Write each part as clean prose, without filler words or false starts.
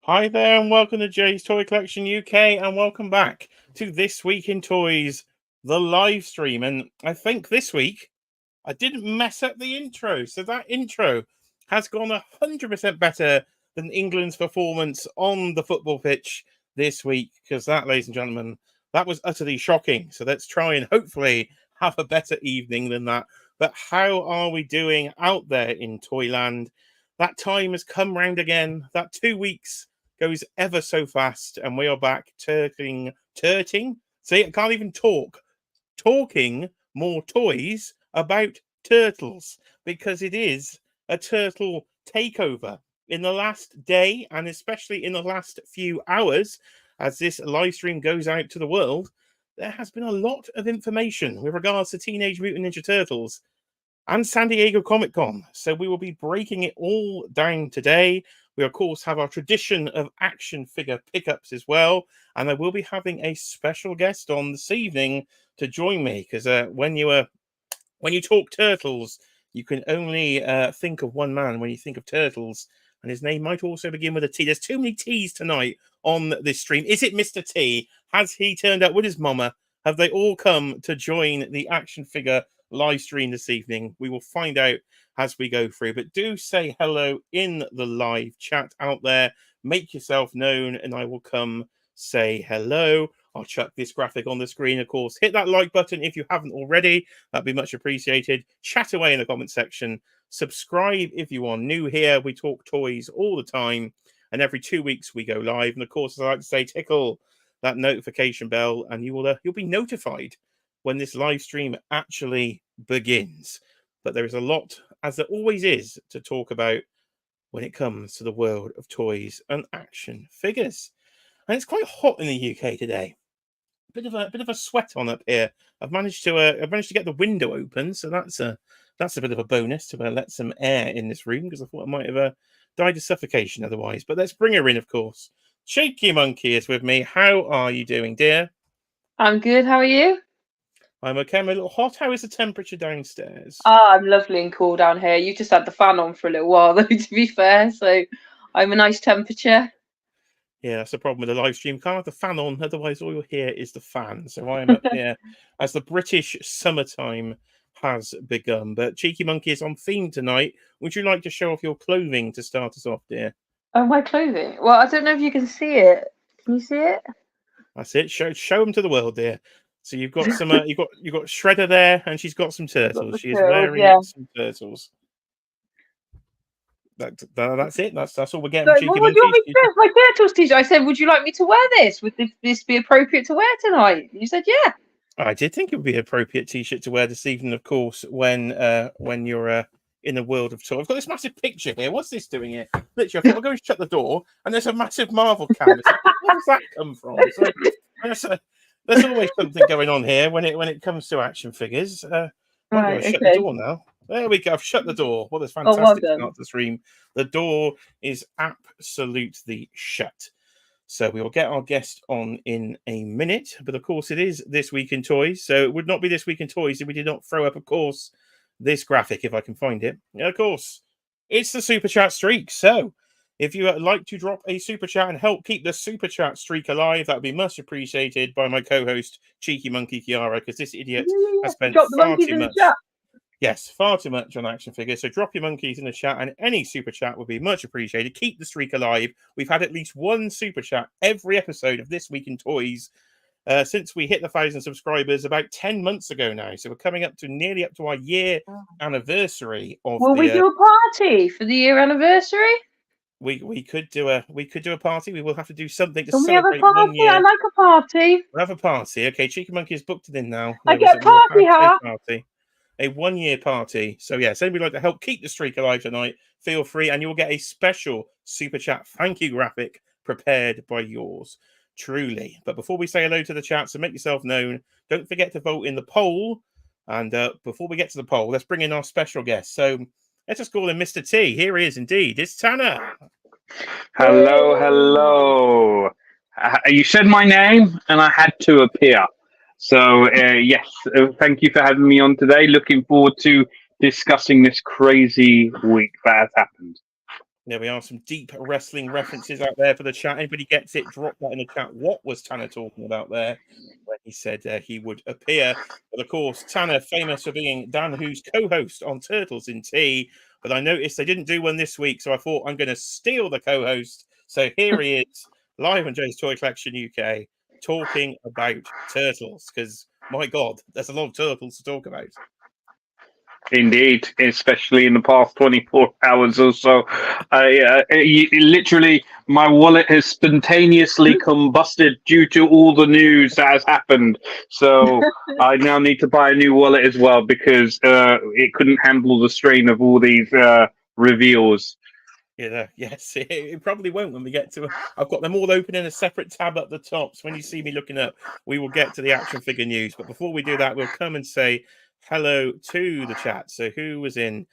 Hi there, and welcome to Jay's Toy Collection UK, and welcome back to This Week in Toys, the live stream. And I think this week I didn't mess up the intro, so that intro has gone 100% better than England's performance on the football pitch this week, because that, ladies and gentlemen, that was utterly shocking. So let's try and hopefully have a better evening than that. But how are we doing out there in Toyland? That time has come round again. That 2 weeks goes ever so fast, and we are back turting. See, I can't even talking more toys about turtles, because it is a turtle takeover in the last day, and especially in the last few hours as this live stream goes out to the world. There has been a lot of information with regards to Teenage Mutant Ninja Turtles and San Diego Comic Con, so we will be breaking it all down today. We, of course, have our tradition of action figure pickups as well, and I will be having a special guest on this evening to join me, because when you talk turtles, you can only think of one man when you think of turtles, and his name might also begin with a T. There's too many T's tonight on this stream. Is it Mr. T? Has he turned up with his mama? Have they all come to join the action figure live stream this evening? We will find out as we go through, but do say hello in the live chat out there. Make yourself known, and I will come say hello. I'll chuck this graphic on the screen, of course. Hit that like button if you haven't already. That'd be much appreciated. Chat away in the comment section. Subscribe if you are new here. We talk toys all the time, and every 2 weeks we go live. And of course, as I like to say, tickle that notification bell, and you'll be notified when this live stream actually begins. But there is a lot, as there always is, to talk about when it comes to the world of toys and action figures. And it's quite hot in the UK today. Bit of a sweat on up here. I've managed to get the window open, so that's a bit of a bonus to let some air in this room, because I thought I might have died of suffocation otherwise. But let's bring her in, of course. Cheeky Monkey is with me. How are you doing, dear? I'm good. How are you? I'm okay. I'm a little hot. How is the temperature downstairs? I'm lovely and cool down here. You just had the fan on for a little while, though, to be fair. So I'm a nice temperature. Yeah, that's the problem with the live stream. Can't have the fan on, otherwise all you'll hear is the fan. So I am up here as the British summertime has begun. But Cheeky Monkey is on theme tonight. Would you like to show off your clothing to start us off, dear? Oh, my clothing. Well, I don't know if you can see it. Can you see it? That's it. Show them to the world, dear. So you've got some. You've got Shredder there, and she's got some turtles. She is wearing some turtles. That's it. That's all we're getting. So, Cheeky what do you want Monkey. me to wear? My turtles t-shirt. I said, would you like me to wear this? Would this be appropriate to wear tonight? You said, yeah. I did think it would be an appropriate T-shirt to wear this evening, of course, when you're in the world of toy. I've got this massive picture here. What's this doing here? Literally, I thought I'll go and shut the door, and there's a massive Marvel canvas. Where does that come from? So, there's always something going on here when it comes to action figures. Right, Shut the door now. There we go. I've shut the door. Well, there's fantastic start to the stream. The door is absolutely shut. So we will get our guest on in a minute. But of course, it is This Week in Toys. So it would not be This Week in Toys if we did not throw up, of course, this graphic, if I can find it. Of course, it's the Super Chat streak. So if you would like to drop a Super Chat and help keep the Super Chat streak alive, that would be much appreciated by my co-host, Cheeky Monkey Kiara, because this idiot has spent far too much. Yes, far too much on action figures. So drop your monkeys in the chat, and any super chat would be much appreciated. Keep the streak alive. We've had at least one super chat every episode of This Week in Toys since we hit the 1,000 subscribers about 10 months ago now. So we're coming up to our year anniversary of. Will we do a party for the year anniversary? We could do a party. We will have to do something to Can celebrate we have a party? 1 year. I like a party. We'll have a party. Okay, Cheeky Monkey has booked it in now. I get a party. A 1 year party. So yes, anybody like to help keep the streak alive tonight, feel free, and you'll get a special super chat thank you graphic prepared by yours truly. But before we say hello to the chat, so make yourself known. Don't forget to vote in the poll. And before we get to the poll, let's bring in our special guest. So let's just call him Mr. T. Here he is indeed. It's Tanner. Hello. You said my name and I had to appear. So, yes, thank you for having me on today. Looking forward to discussing this crazy week that has happened. There we are, some deep wrestling references out there for the chat. Anybody gets it, drop that in the chat. What was Tanner talking about there when he said he would appear? But of course, Tanner, famous for being Dan Who's co-host on Turtles in Tea. But I noticed they didn't do one this week, so I thought I'm going to steal the co-host. So here he is, live on Jay's Toy Collection UK, talking about turtles. Because, my God, there's a lot of turtles to talk about. Indeed, especially in the past 24 hours or so. Literally, my wallet has spontaneously combusted due to all the news that has happened. So I now need to buy a new wallet as well because it couldn't handle the strain of all these reveals. Yeah, yes, it probably won't when we get to. I've got them all open in a separate tab at the top. So when you see me looking up, we will get to the action figure news. But before we do that, we'll come and say hello to the chat. So who was in?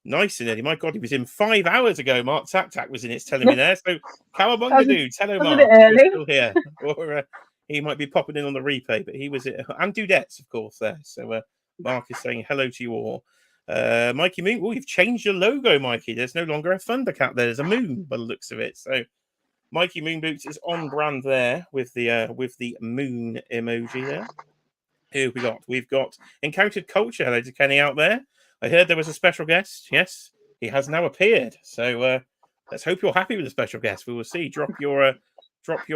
Nice and early. My God, he was in 5 hours ago. Mark Tac was in. It's telling me there. So Cowabunga dudes, hello, Mark. You're still here, or he might be popping in on the replay. But he was and Dudettes, of course, there. So Mark is saying hello to you all. Mikey Moon, oh, you've changed your logo, Mikey. There's no longer a Thundercat there. There's a moon by the looks of it. So Mikey Moon Boots is on brand there with the moon emoji there. Who we got? We've got Encountered Culture. Hello to Kenny out there. I heard there was a special guest. Yes, he has now appeared. So let's hope you're happy with the special guest. We will see. Drop your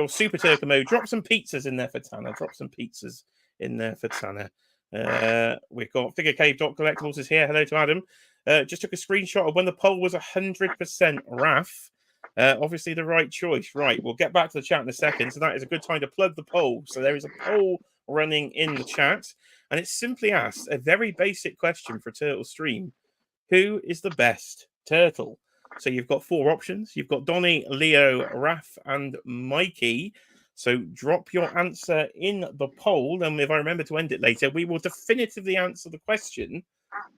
Super Turkey mode. Drop some pizzas in there for Tanner. Drop some pizzas in there for Tanner. We've got FigureCave.collectibles is here. Hello to Adam. Just took a screenshot of when the poll was 100% RAF. Obviously the right choice. Right, we'll get back to the chat in a second. So that is a good time to plug the poll. So there is a poll running in the chat, and it's simply asked a very basic question for Turtle Stream. Who is the best turtle? So you've got 4 options. You've got Donnie, Leo, Raf, and Mikey. So drop your answer in the poll, and if I remember to end it later, we will definitively answer the question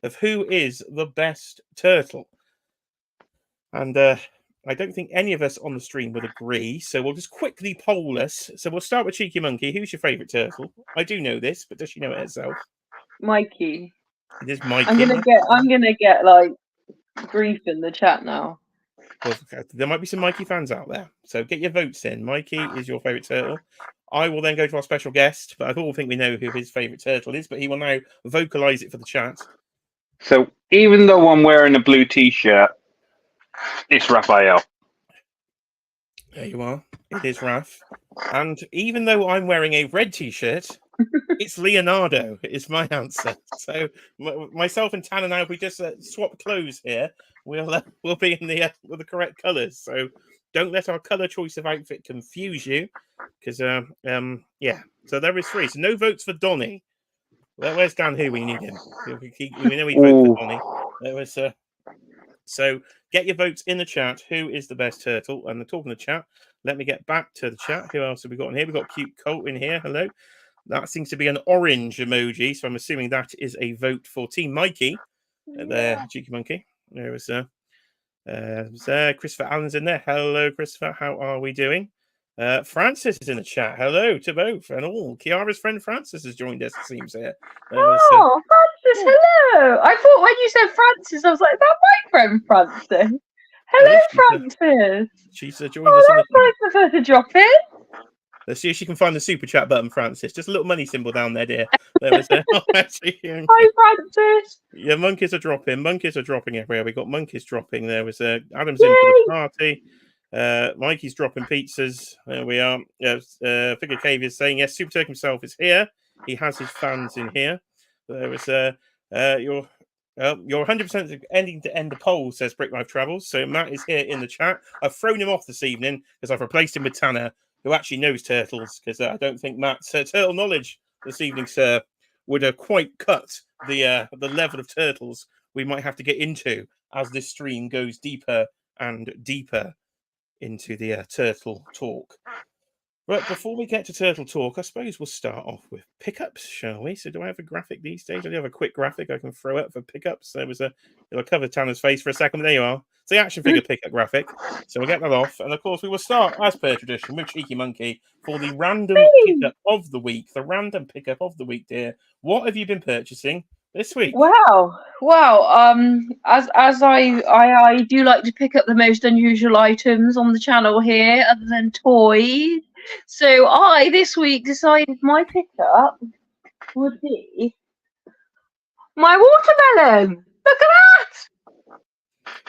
of who is the best turtle. And I don't think any of us on the stream would agree, so we'll just quickly poll us. So we'll start with Cheeky Monkey. Who's your favourite turtle? I do know this, but does she know it herself? Mikey. It is Mikey. I'm gonna get like grief in the chat now. Well, there might be some Mikey fans out there, so get your votes in. Mikey is your favourite turtle. I will then go to our special guest, but I all think we know who his favourite turtle is, but he will now vocalise it for the chat. So even though I'm wearing a blue t-shirt, it's Raphael. There you are. It is Raph. And even though I'm wearing a red t-shirt, it's Leonardo. Is my answer. So myself and Tanner now, if we just swap clothes here, we'll be in the with the correct colours. So don't let our colour choice of outfit confuse you, because yeah. So there is 3. So no votes for Donnie. Where's Dan? Who we need him? We know we vote for Donnie. There was so get your votes in the chat. Who is the best turtle? And talking to chat, let me get back to the chat. Who else have we got in here? We've got Cute Colt in here. Hello. That seems to be an orange emoji, so I'm assuming that is a vote for Team Mikey. There, Cheeky Monkey. There was Christopher Allen's in there. Hello, Christopher. How are we doing? Francis is in the chat. Hello to both and all. Kiara's friend Francis has joined us, it seems here. Francis, hello. I thought when you said Francis, I was like, that my friend Francis. Hello, Francis. She's joined us in the chat. Nice of her to drop in. Let's see if she can find the super chat button, Francis. Just a little money symbol down there, dear. There was Hi, Francis. Yeah, monkeys are dropping. Monkeys are dropping everywhere. We got monkeys dropping. There was Adam's in for the party. Mikey's dropping pizzas. There we are. Figure Cave is saying yes. Super Turk himself is here. He has his fans in here. There was you're 100% ending to end the poll, says Brick Life Travels. So Matt is here in the chat. I've thrown him off this evening because I've replaced him with Tanner, who actually knows turtles, because I don't think Matt's turtle knowledge this evening, sir, would quite cut the level of turtles we might have to get into as this stream goes deeper and deeper into the turtle talk. But before we get to turtle talk, I suppose we'll start off with pickups, shall we? So do I have a graphic these days? I do have a quick graphic I can throw up for pickups. There was it'll cover Tanner's face for a second. There you are. It's the action figure pickup graphic. So we'll get that off. And of course, we will start, as per tradition, with Cheeky Monkey for the random pickup of the week. The random pickup of the week, dear. What have you been purchasing? this week? Wow. As I do like to pick up the most unusual items on the channel here, other than toys. So I this week decided my pickup would be my watermelon. Look at that!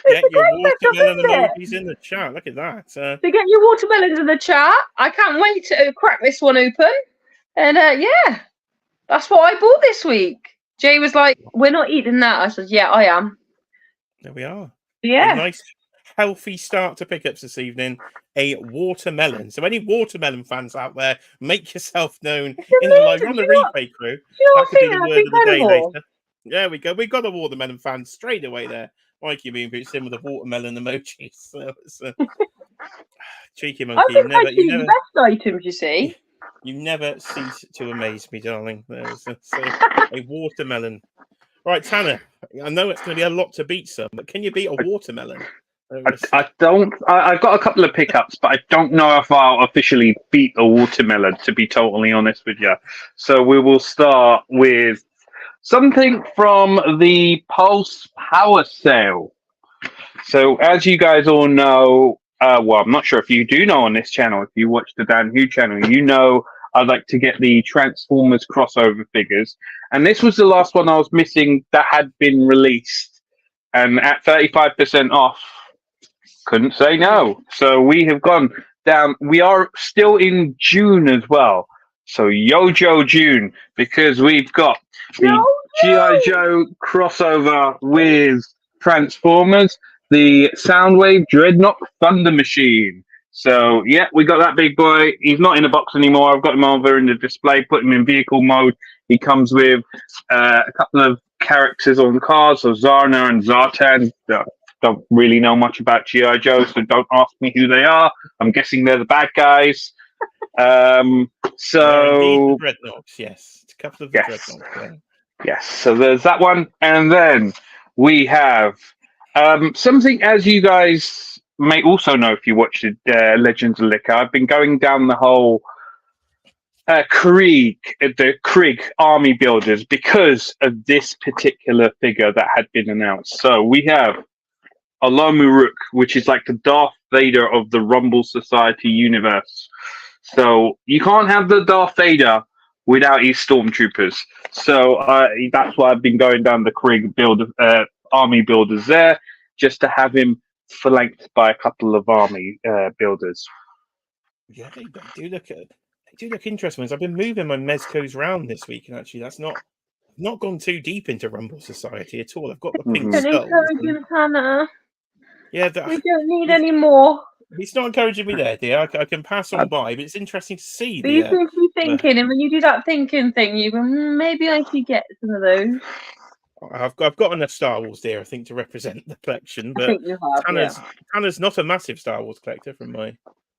It's Get the your greatest stuff, watermelon isn't it? emojis in the chat. Look at that. So get your watermelons in the chat. I can't wait to crack this one open. And yeah, that's what I bought this week. Jay was like, "We're not eating that." I said, "Yeah, I am." There we are. Yeah. A nice, healthy start to pickups this evening. A watermelon. So any watermelon fans out there, make yourself known in the live. We're on the replay crew. Do you That could be think the that's word of the day incredible? later. There we go. We've got a watermelon fan straight away there. Mikey Moon boots in with a watermelon emoji. So it's a cheeky I monkey. think I choose the best items, you see. You never cease to amaze me, darling. There's a watermelon. Right, Tanner, I know it's going to be a lot to beat some, but can you beat a watermelon? I don't. I've got a couple of pickups, but I don't know if I'll officially beat a watermelon, to be totally honest with you. So we will start with something from the Pulse Power Sale. So as you guys all know, well, I'm not sure if you do know on this channel, if you watch the Dan Hu channel, you know I like to get the Transformers crossover figures. And this was the last one I was missing that had been released. And at 35% off, couldn't say no. So we have gone down. We are still in June as well. So Yojo June, because we've got the G.I. Joe crossover with Transformers, the Soundwave Dreadnought Thunder Machine. So, yeah, we got that big boy. He's not in a box anymore. I've got him over in the display, put him in vehicle mode. He comes with a couple of characters on the cars, so Zarna and Zartan. Don't really know much about G.I. Joe, so don't ask me who they are. I'm guessing they're the bad guys. Indeed, the Dreadnoughts, yes. It's a couple of the Dreadnoughts. Yeah. Yes, so there's that one. And then we have something, as you guys may also know if you watched Legends of NECA, I've been going down the whole the Krieg army builders because of this particular figure that had been announced. So we have Olomuruk, which is like the Darth Vader of the Rumble Society universe. So you can't have the Darth Vader without his stormtroopers. So that's why I've been going down the Krieg army builders there, just to have him flanked by a couple of army builders. Yeah, they do look interesting. I've been moving my Mezcos around this week, and actually that's not gone too deep into Rumble Society at all. I've got the pink skulls. Hannah. Yeah, we don't need any more. He's not encouraging me there, dear. I can pass on by, but it's interesting to see. You seem to be thinking, and when you do that thinking thing, you go, maybe I should get some of those. I've got enough Star Wars there, I think, to represent the collection. But I think you have, Tanner's not a massive Star Wars collector, from my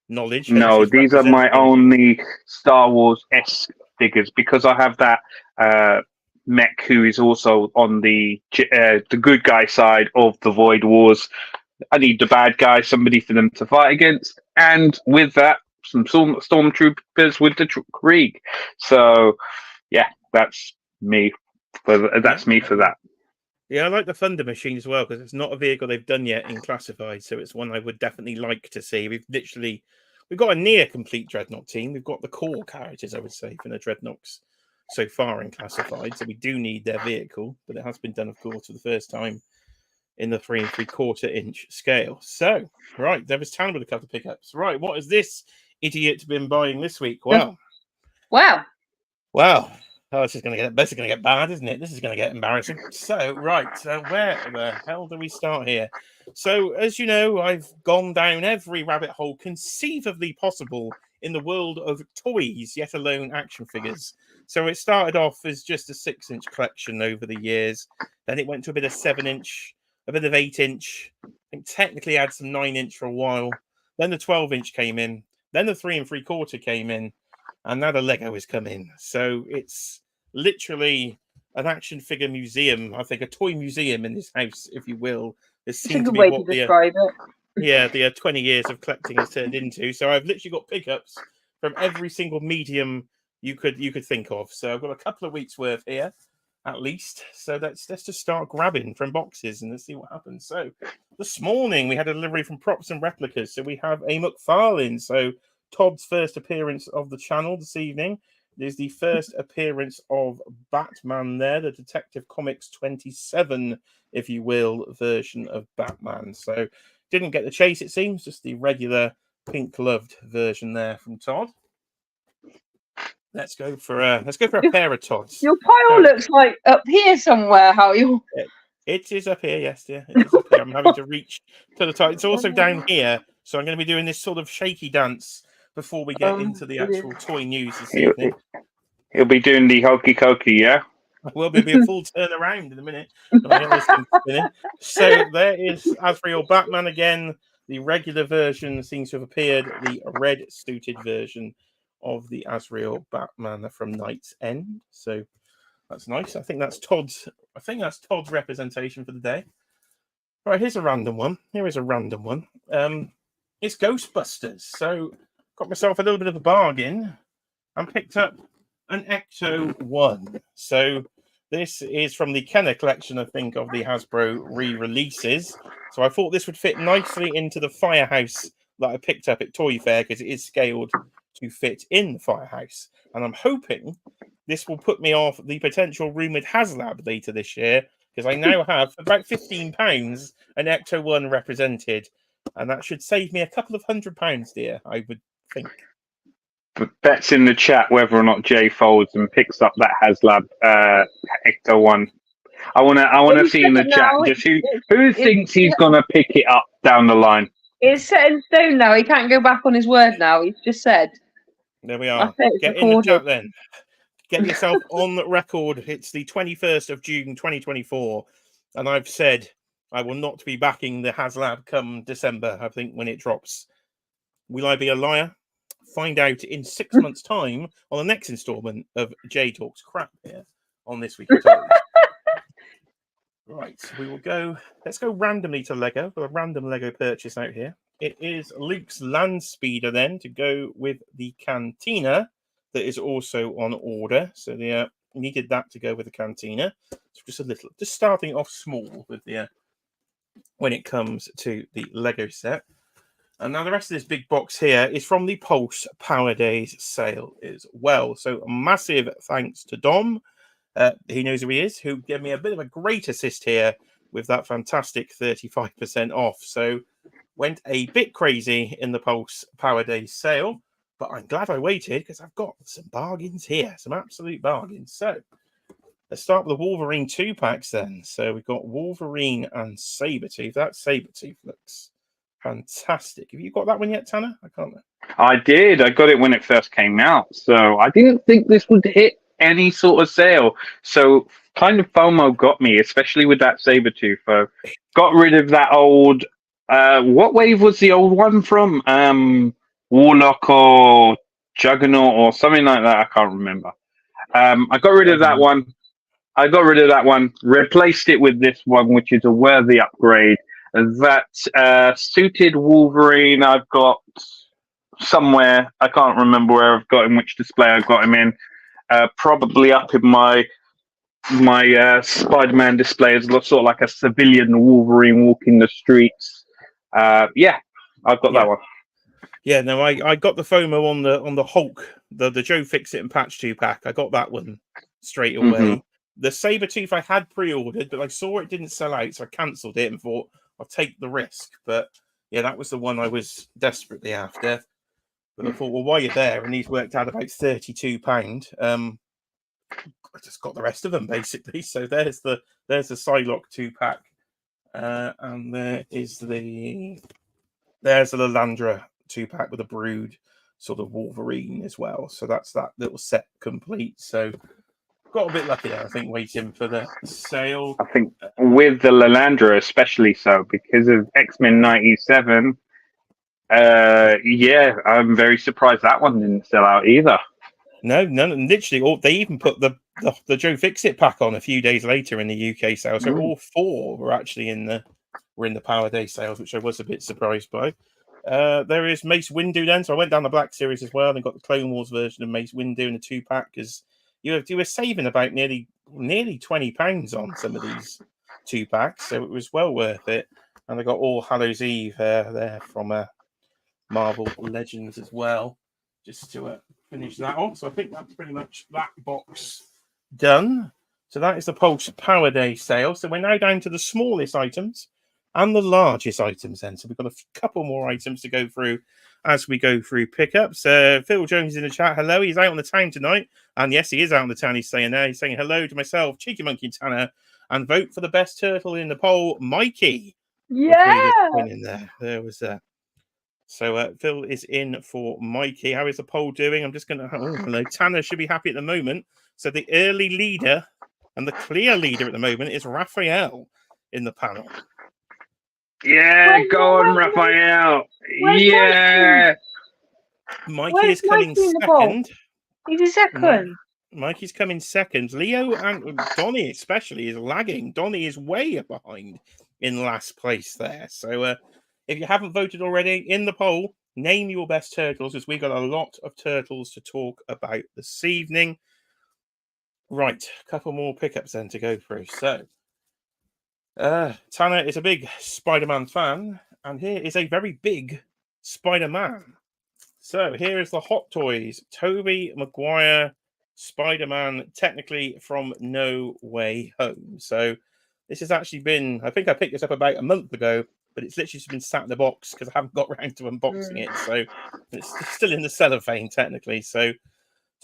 knowledge. No, these are my only Star Wars-esque figures because I have that mech who is also on the good guy side of the Void Wars. I need the bad guy, somebody for them to fight against, and with that, some stormtroopers with the Krieg. So, yeah, that's me. Me for that. Yeah, I like the Thunder Machine as well because it's not a vehicle they've done yet in Classified, so it's one I would definitely like to see. We've got a near complete Dreadnought team. We've got the core characters, I would say, from the Dreadnoughts so far in Classified. So we do need their vehicle, but it has been done, of course, for the first time in the 3 3/4 inch scale. So, right, there was Tanner with a couple of pickups. Right, what has this idiot been buying this week? Wow. Oh, this is going to get bad, isn't it? This is going to get embarrassing. So, right, where the hell do we start here? So, as you know, I've gone down every rabbit hole conceivably possible in the world of toys, yet alone action figures. So it started off as just a 6-inch collection over the years. Then it went to a bit of 7-inch, a bit of 8-inch. I think technically had some 9-inch for a while. Then the 12-inch came in. Then the 3 3/4 came in. And now the Lego has come in. So it's literally an action figure museum. I think a toy museum in this house, if you will. This seems to be what the 20 years of collecting has turned into. So I've literally got pickups from every single medium you could think of. So I've got a couple of weeks worth here. at least. So let's just start grabbing from boxes and let's see what happens. So this morning we had a delivery from Props and Replicas. So we have a McFarlane. So Todd's first appearance of the channel this evening. It is the first appearance of Batman there, the Detective Comics 27, if you will, version of Batman. So didn't get the chase, it seems, just the regular pink gloved version there from Todd. Let's go for a pair of Todds. Your pile looks like up here somewhere. How you? It is up here, yes, dear. It is up here. I'm having to reach to the top. It's also down here, so I'm going to be doing this sort of shaky dance before we get into the actual toy news this evening. He'll be doing the hokey cokey, yeah? Well, there'll be a full turn around in a minute. So there is Asriel Batman again. The regular version seems to have appeared. The red suited version of the Asriel Batman from Night's End. So that's nice. I think that's Todd's representation for the day. Right, here's a random one. Here is a random one. It's Ghostbusters. So got myself a little bit of a bargain and picked up an Ecto 1. So this is from the Kenner collection, I think, of the Hasbro re-releases. So I thought this would fit nicely into the Firehouse that I picked up at Toy Fair because it is scaled to fit in the Firehouse. And I'm hoping this will put me off the potential rumoured HasLab later this year because I now have about £15 an Ecto 1 represented. And that should save me a couple of £100, dear, I would think. Bets in the chat whether or not Jay folds and picks up that HasLab Ecto 1. I wanna see in the chat just who thinks he's gonna pick it up down the line. It's set in stone now. He can't go back on his word now. He's just said. There we are. Get in the chat then. Get yourself on record. It's the 21st of June 2024, and I've said I will not be backing the HasLab come December. I think when it drops. Will I be a liar? Find out in 6 months' time on the next instalment of Jay Talks Crap here on This Week in Toys. Right, we will go. Let's go randomly to Lego. Got a random Lego purchase out here. It is Luke's Land Speeder then to go with the Cantina that is also on order. So the needed that to go with the Cantina. So just starting off small with the when it comes to the Lego set. And now the rest of this big box here is from the Pulse Power Days sale as well. So a massive thanks to Dom. He knows who he is, who gave me a bit of a great assist here with that fantastic 35% off. So went a bit crazy in the Pulse Power Days sale, but I'm glad I waited because I've got some bargains here, some absolute bargains. So let's start with the Wolverine 2-packs then. So we've got Wolverine and Sabretooth. That Sabretooth looks fantastic. Have you got that one yet, Tanner? I can't know. I did. I got it when it first came out. So I didn't think this would hit any sort of sale. So kind of FOMO got me, especially with that Sabretooth. Got rid of that old... what wave was the old one from? Warlock or Juggernaut or something like that. I can't remember. I got rid of that one. Replaced it with this one, which is a worthy upgrade. That suited Wolverine I've got somewhere. I can't remember where I've got him, which display I've got him in. Probably up in my Spider-Man display as sort of like a civilian Wolverine walking the streets. Yeah, I've got that one. Yeah, no, I got the FOMO on the Hulk, the Joe Fix It and Patch 2-pack. I got that one straight away. Mm-hmm. The Sabretooth I had pre-ordered, but I saw it didn't sell out, so I cancelled it and thought I'll take the risk. But yeah, that was the one I was desperately after. But I thought, well, while you're there, and these worked out about £32. I just got the rest of them basically. So there's the Psylocke 2-pack, and there's the Lilandra 2-pack with a Brood sort of Wolverine as well. So that's that little set complete. So got a bit lucky there, I think, waiting for the sale. I think with the Lilandra especially so because of X-Men 97. Yeah, I'm very surprised that one didn't sell out either. No, none. Literally, they even put the Joe Fix-It pack on a few days later in the UK sale. So all four were actually in the Power Day sales, which I was a bit surprised by. There is Mace Windu then. So I went down the Black Series as well and got the Clone Wars version of Mace Windu in a 2-pack because you were saving about nearly nearly £20 on some of these 2-packs, so it was well worth it. And I got All Hallows Eve there from Marvel Legends as well, just to finish that off. So I think that's pretty much that box done. So that is the Pulse Power Day sale. So we're now down to the smallest items and the largest items then. So we've got a couple more items to go through as we go through pickups. Phil Jones is in the chat. Hello, he's out on the town tonight. And yes, he is out on the town. He's saying there. He's saying hello to myself, Cheeky Monkey and Tanner, and vote for the best turtle in the poll, Mikey. Yeah. In there. There was that. So Phil is in for Mikey. How is the poll doing? I'm just going to... Oh, hello. Tanner should be happy at the moment. So the early leader and the clear leader at the moment is Raphael in the panel. Yeah, go on, Raphael. Yeah. Mikey is coming second. He's second. Mikey's coming second. Leo and Donnie especially is lagging. Donnie is way behind in last place there. So if you haven't voted already in the poll, name your best turtles, as we got a lot of turtles to talk about this evening. Right, a couple more pickups then to go through. So Tanner is a big Spider-Man fan, and here is a very big Spider-Man. So here is the Hot Toys Tobey Maguire Spider-Man, technically from No Way Home. So this has actually been, I think I picked this up about a month ago, but it's literally just been sat in the box because I haven't got around to unboxing it. So it's still in the cellophane, technically. So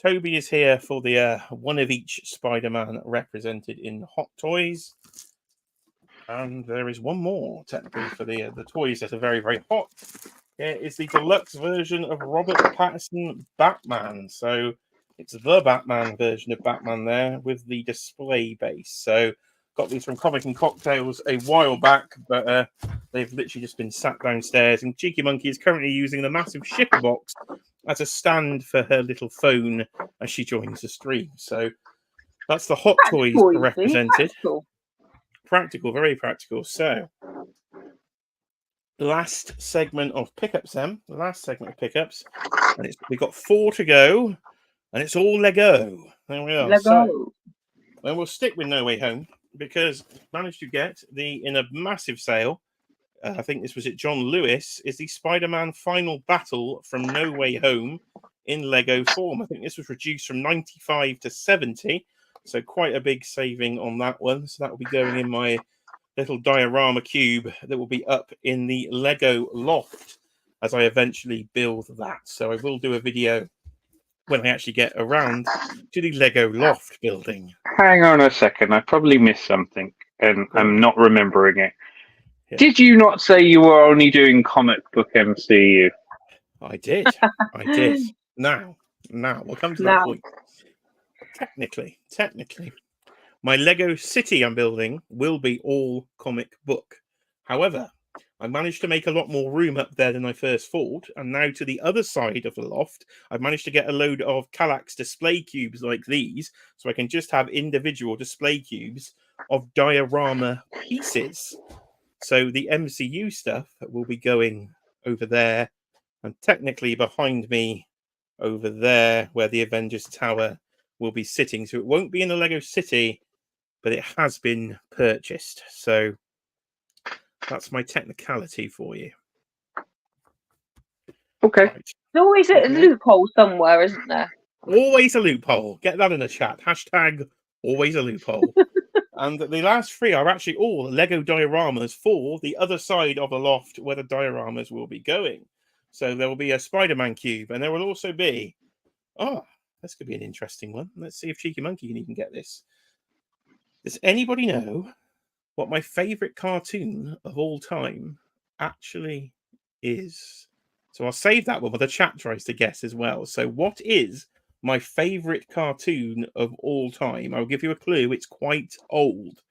Toby is here for the one of each Spider-Man represented in Hot Toys. And there is one more, technically, for the toys that are very, very hot. Here is the deluxe version of Robert Pattinson Batman. So it's the Batman version of Batman there with the display base. So got these from Comic and Cocktails a while back, but they've literally just been sat downstairs. And Cheeky Monkey is currently using the massive shipper box as a stand for her little phone as she joins the stream. So that's the Hot Toys represented. Practical, very practical. So last segment of pickups then. The last segment of pickups. And we've got 4 to go. And it's all Lego. There we are. Lego. So, and we'll stick with No Way Home because managed to get in a massive sale. I think this was at John Lewis, is the Spider-Man Final Battle from No Way Home in Lego form. I think this was reduced from 95 to 70. So quite a big saving on that one. So that will be going in my little diorama cube that will be up in the Lego loft as I eventually build that. So I will do a video when I actually get around to the Lego loft building. Hang on a second. I probably missed something and I'm not remembering it. Yeah. Did you not say you were only doing comic book MCU? I did. I did. Now, we'll come to that point. Technically, my Lego city I'm building will be all comic book. However, I managed to make a lot more room up there than I first thought. And now to the other side of the loft, I've managed to get a load of Kallax display cubes like these. So I can just have individual display cubes of diorama pieces. So the MCU stuff will be going over there. And technically behind me over there where the Avengers Tower will be sitting. So it won't be in the Lego City, but it has been purchased. So that's my technicality for you. Okay. Right. There's always a loophole somewhere, isn't there? Always a loophole. Get that in the chat. Hashtag always a loophole. And the last 3 are actually all Lego dioramas for the other side of the loft where the dioramas will be going. So there will be a Spider-Man cube, and there will also be... Oh, this could be an interesting one. Let's see if Cheeky Monkey can even get this. Does anybody know what my favourite cartoon of all time actually is? So I'll save that one, but the chat tries to guess as well. So what is my favourite cartoon of all time? I'll give you a clue. It's quite old.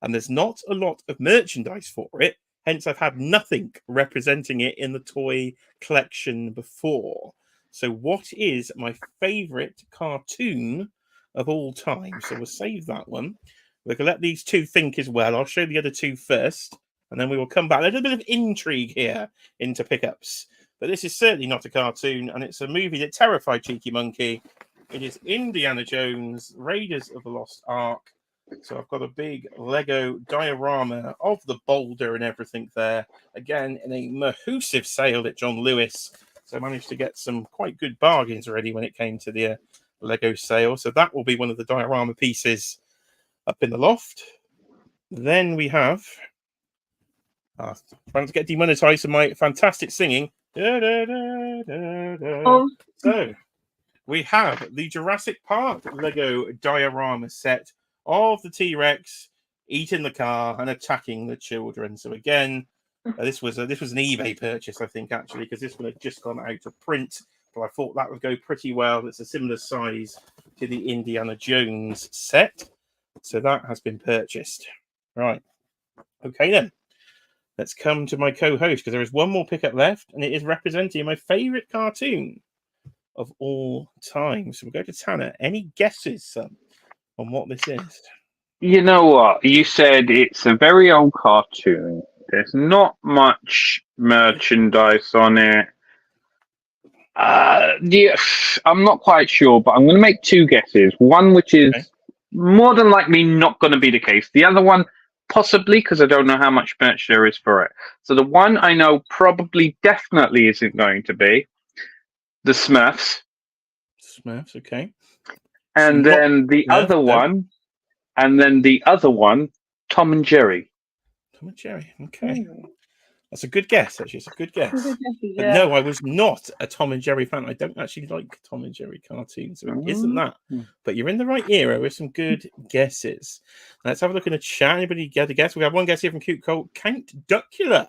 And there's not a lot of merchandise for it. Hence, I've had nothing representing it in the toy collection before. So what is my favourite cartoon of all time? So we'll save that one. We can let these 2 think as well. I'll show the other 2 first, and then we will come back. There's a bit of intrigue here into pickups. But this is certainly not a cartoon, and it's a movie that terrified Cheeky Monkey. It is Indiana Jones, Raiders of the Lost Ark, So I've got a big Lego diorama of the boulder and everything there. Again, in a mahoosive sale at John Lewis. So I managed to get some quite good bargains already when it came to the Lego sale. So that will be one of the diorama pieces up in the loft. Then we have... trying to get demonetized for my fantastic singing. Oh. So we have the Jurassic Park Lego diorama set of the T-Rex eating the car and attacking the children. So again, this was an eBay purchase, I think, actually, because this one had just gone out of print. But I thought that would go pretty well. It's a similar size to the Indiana Jones set. So that has been purchased. Right. Okay, then. Let's come to my co-host, because there is one more pickup left, and it is representing my favourite cartoon of all time. So we'll go to Tanner. Any guesses, son, on what this is? You know what? You said it's a very old cartoon. There's not much merchandise on it. Yeah, I'm not quite sure, but I'm going to make two guesses. One, which is more than likely not going to be the case. The other one, possibly, because I don't know how much merch there is for it. So the one I know probably definitely isn't going to be the Smurfs. Smurfs, okay. And So then the other one, Tom and Jerry. Tom and Jerry, okay. That's a good guess, actually. It's a good guess. Yeah. But no, I was not a Tom and Jerry fan. I don't actually like Tom and Jerry cartoons, so it isn't that. But you're in the right era with some good guesses. Let's have a look in the chat. Anybody get a guess? We have one guess here from Cute Colt. Count Duckula.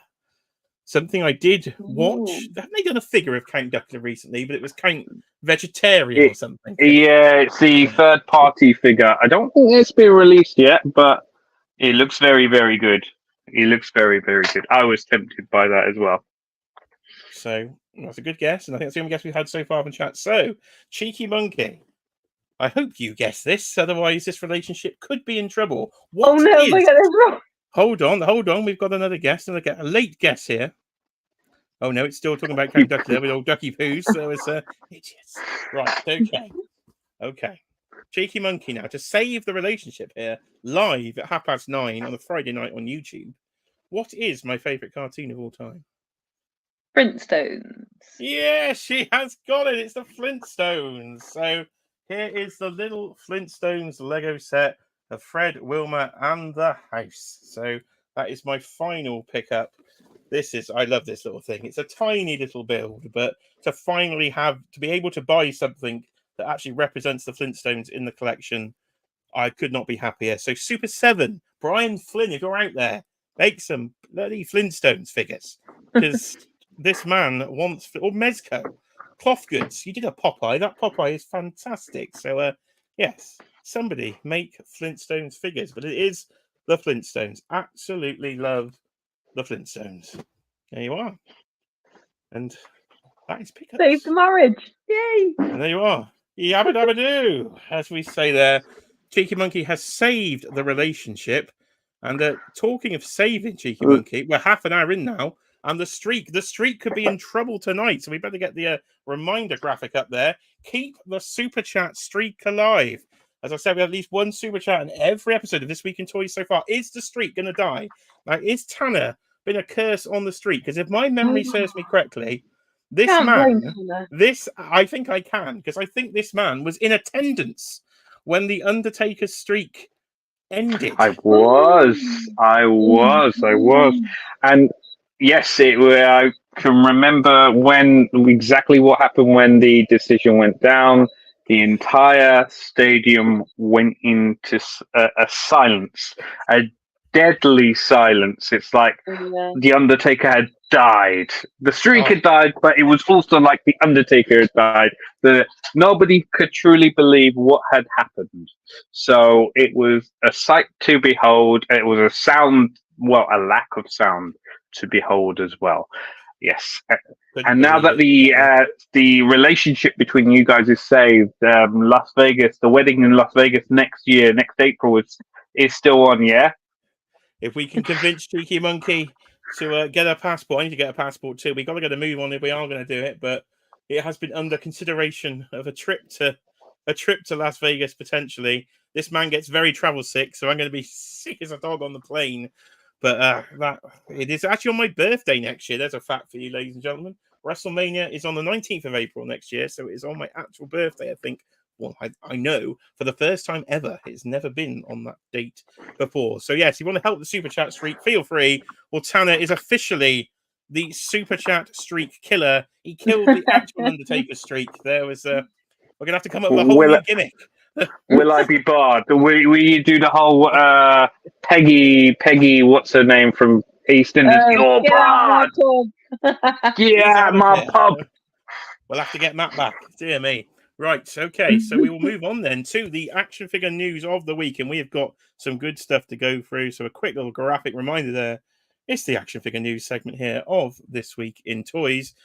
Something I did watch. Haven't they done a figure of Count Duckula recently? But it was Count Vegetarian or something. Yeah, it's the third-party figure. I don't think it's been released yet, but it looks very, very good. He looks very, very good. I was tempted by that as well. So that's a good guess, and I think that's the only guess we've had so far from chat. So, Cheeky Monkey, I hope you guess this. Otherwise, this relationship could be in trouble. What no, is... I got this wrong. Hold on. We've got another guess, and I get a late guess here. Oh no, it's still talking about Count Duckula with old Ducky Poos. So it's idiots. Right. Okay. Cheeky Monkey now, to save the relationship here, live at 9:30 on a Friday night on YouTube. What is my favourite cartoon of all time? Flintstones. Yeah, she has got it. It's the Flintstones. So here is the little Flintstones Lego set of Fred, Wilma, and the house. So that is my final pickup. I love this little thing. It's a tiny little build, but to finally be able to buy something that actually represents the Flintstones in the collection, I could not be happier. So Super7, Brian Flynn, if you're out there, make some bloody Flintstones figures, because this man wants, or Mezco, cloth goods. You did a Popeye. That Popeye is fantastic. So yes, somebody make Flintstones figures, but it is the Flintstones. Absolutely love the Flintstones. There you are. And that is pickups. Save the marriage. Yay! And there you are. Yabba dabba doo, as we say there. Cheeky Monkey has saved the relationship. And talking of saving Cheeky Monkey, we're half an hour in now, and the streak could be in trouble tonight. So we better get the reminder graphic up there. Keep the super chat streak alive. As I said, we have at least one super chat in every episode of This Week in Toys so far. Is the streak going to die? Now, is Tanner been a curse on the streak? Because if my memory serves me correctly, I think I can, because I think this man was in attendance when the Undertaker's streak ended. I was. And yes, I can remember exactly what happened when the decision went down. The entire stadium went into a silence, a deadly silence. It's like the Undertaker had died. The streak had died, but it was also like the Undertaker had died. Nobody could truly believe what had happened. So it was a sight to behold. It was a lack of sound to behold as well. Yes. And now that the relationship between you guys is saved, Las Vegas, the wedding in Las Vegas next April is still on, yeah? If we can convince Cheeky Monkey to get a passport, I need to get a passport too. We got to get a move on if we are going to do it, but it has been under consideration of a trip to a trip to Las Vegas potentially. This man gets very travel sick, so I'm going to be sick as a dog on the plane. But that it is actually on my birthday next year. There's a fact for you, ladies and gentlemen. WrestleMania is on the 19th of April next year, so it is on my actual birthday, I think. Well, I know for the first time ever, it's never been on that date before. So, yes, you want to help the Super Chat streak, feel free. Well, Tanner is officially the Super Chat streak killer. He killed the actual Undertaker streak. We're going to have to come up with a whole new gimmick. Will I be barred? Will you do the whole Peggy, what's her name from EastEnders? You're barred! Get out my pub! We'll have to get Matt back. Dear me. Right, okay, so we will move on then to the action figure news of the week, and we have got some good stuff to go through. So a quick little graphic reminder there. It's the action figure news segment here of This Week in Toys.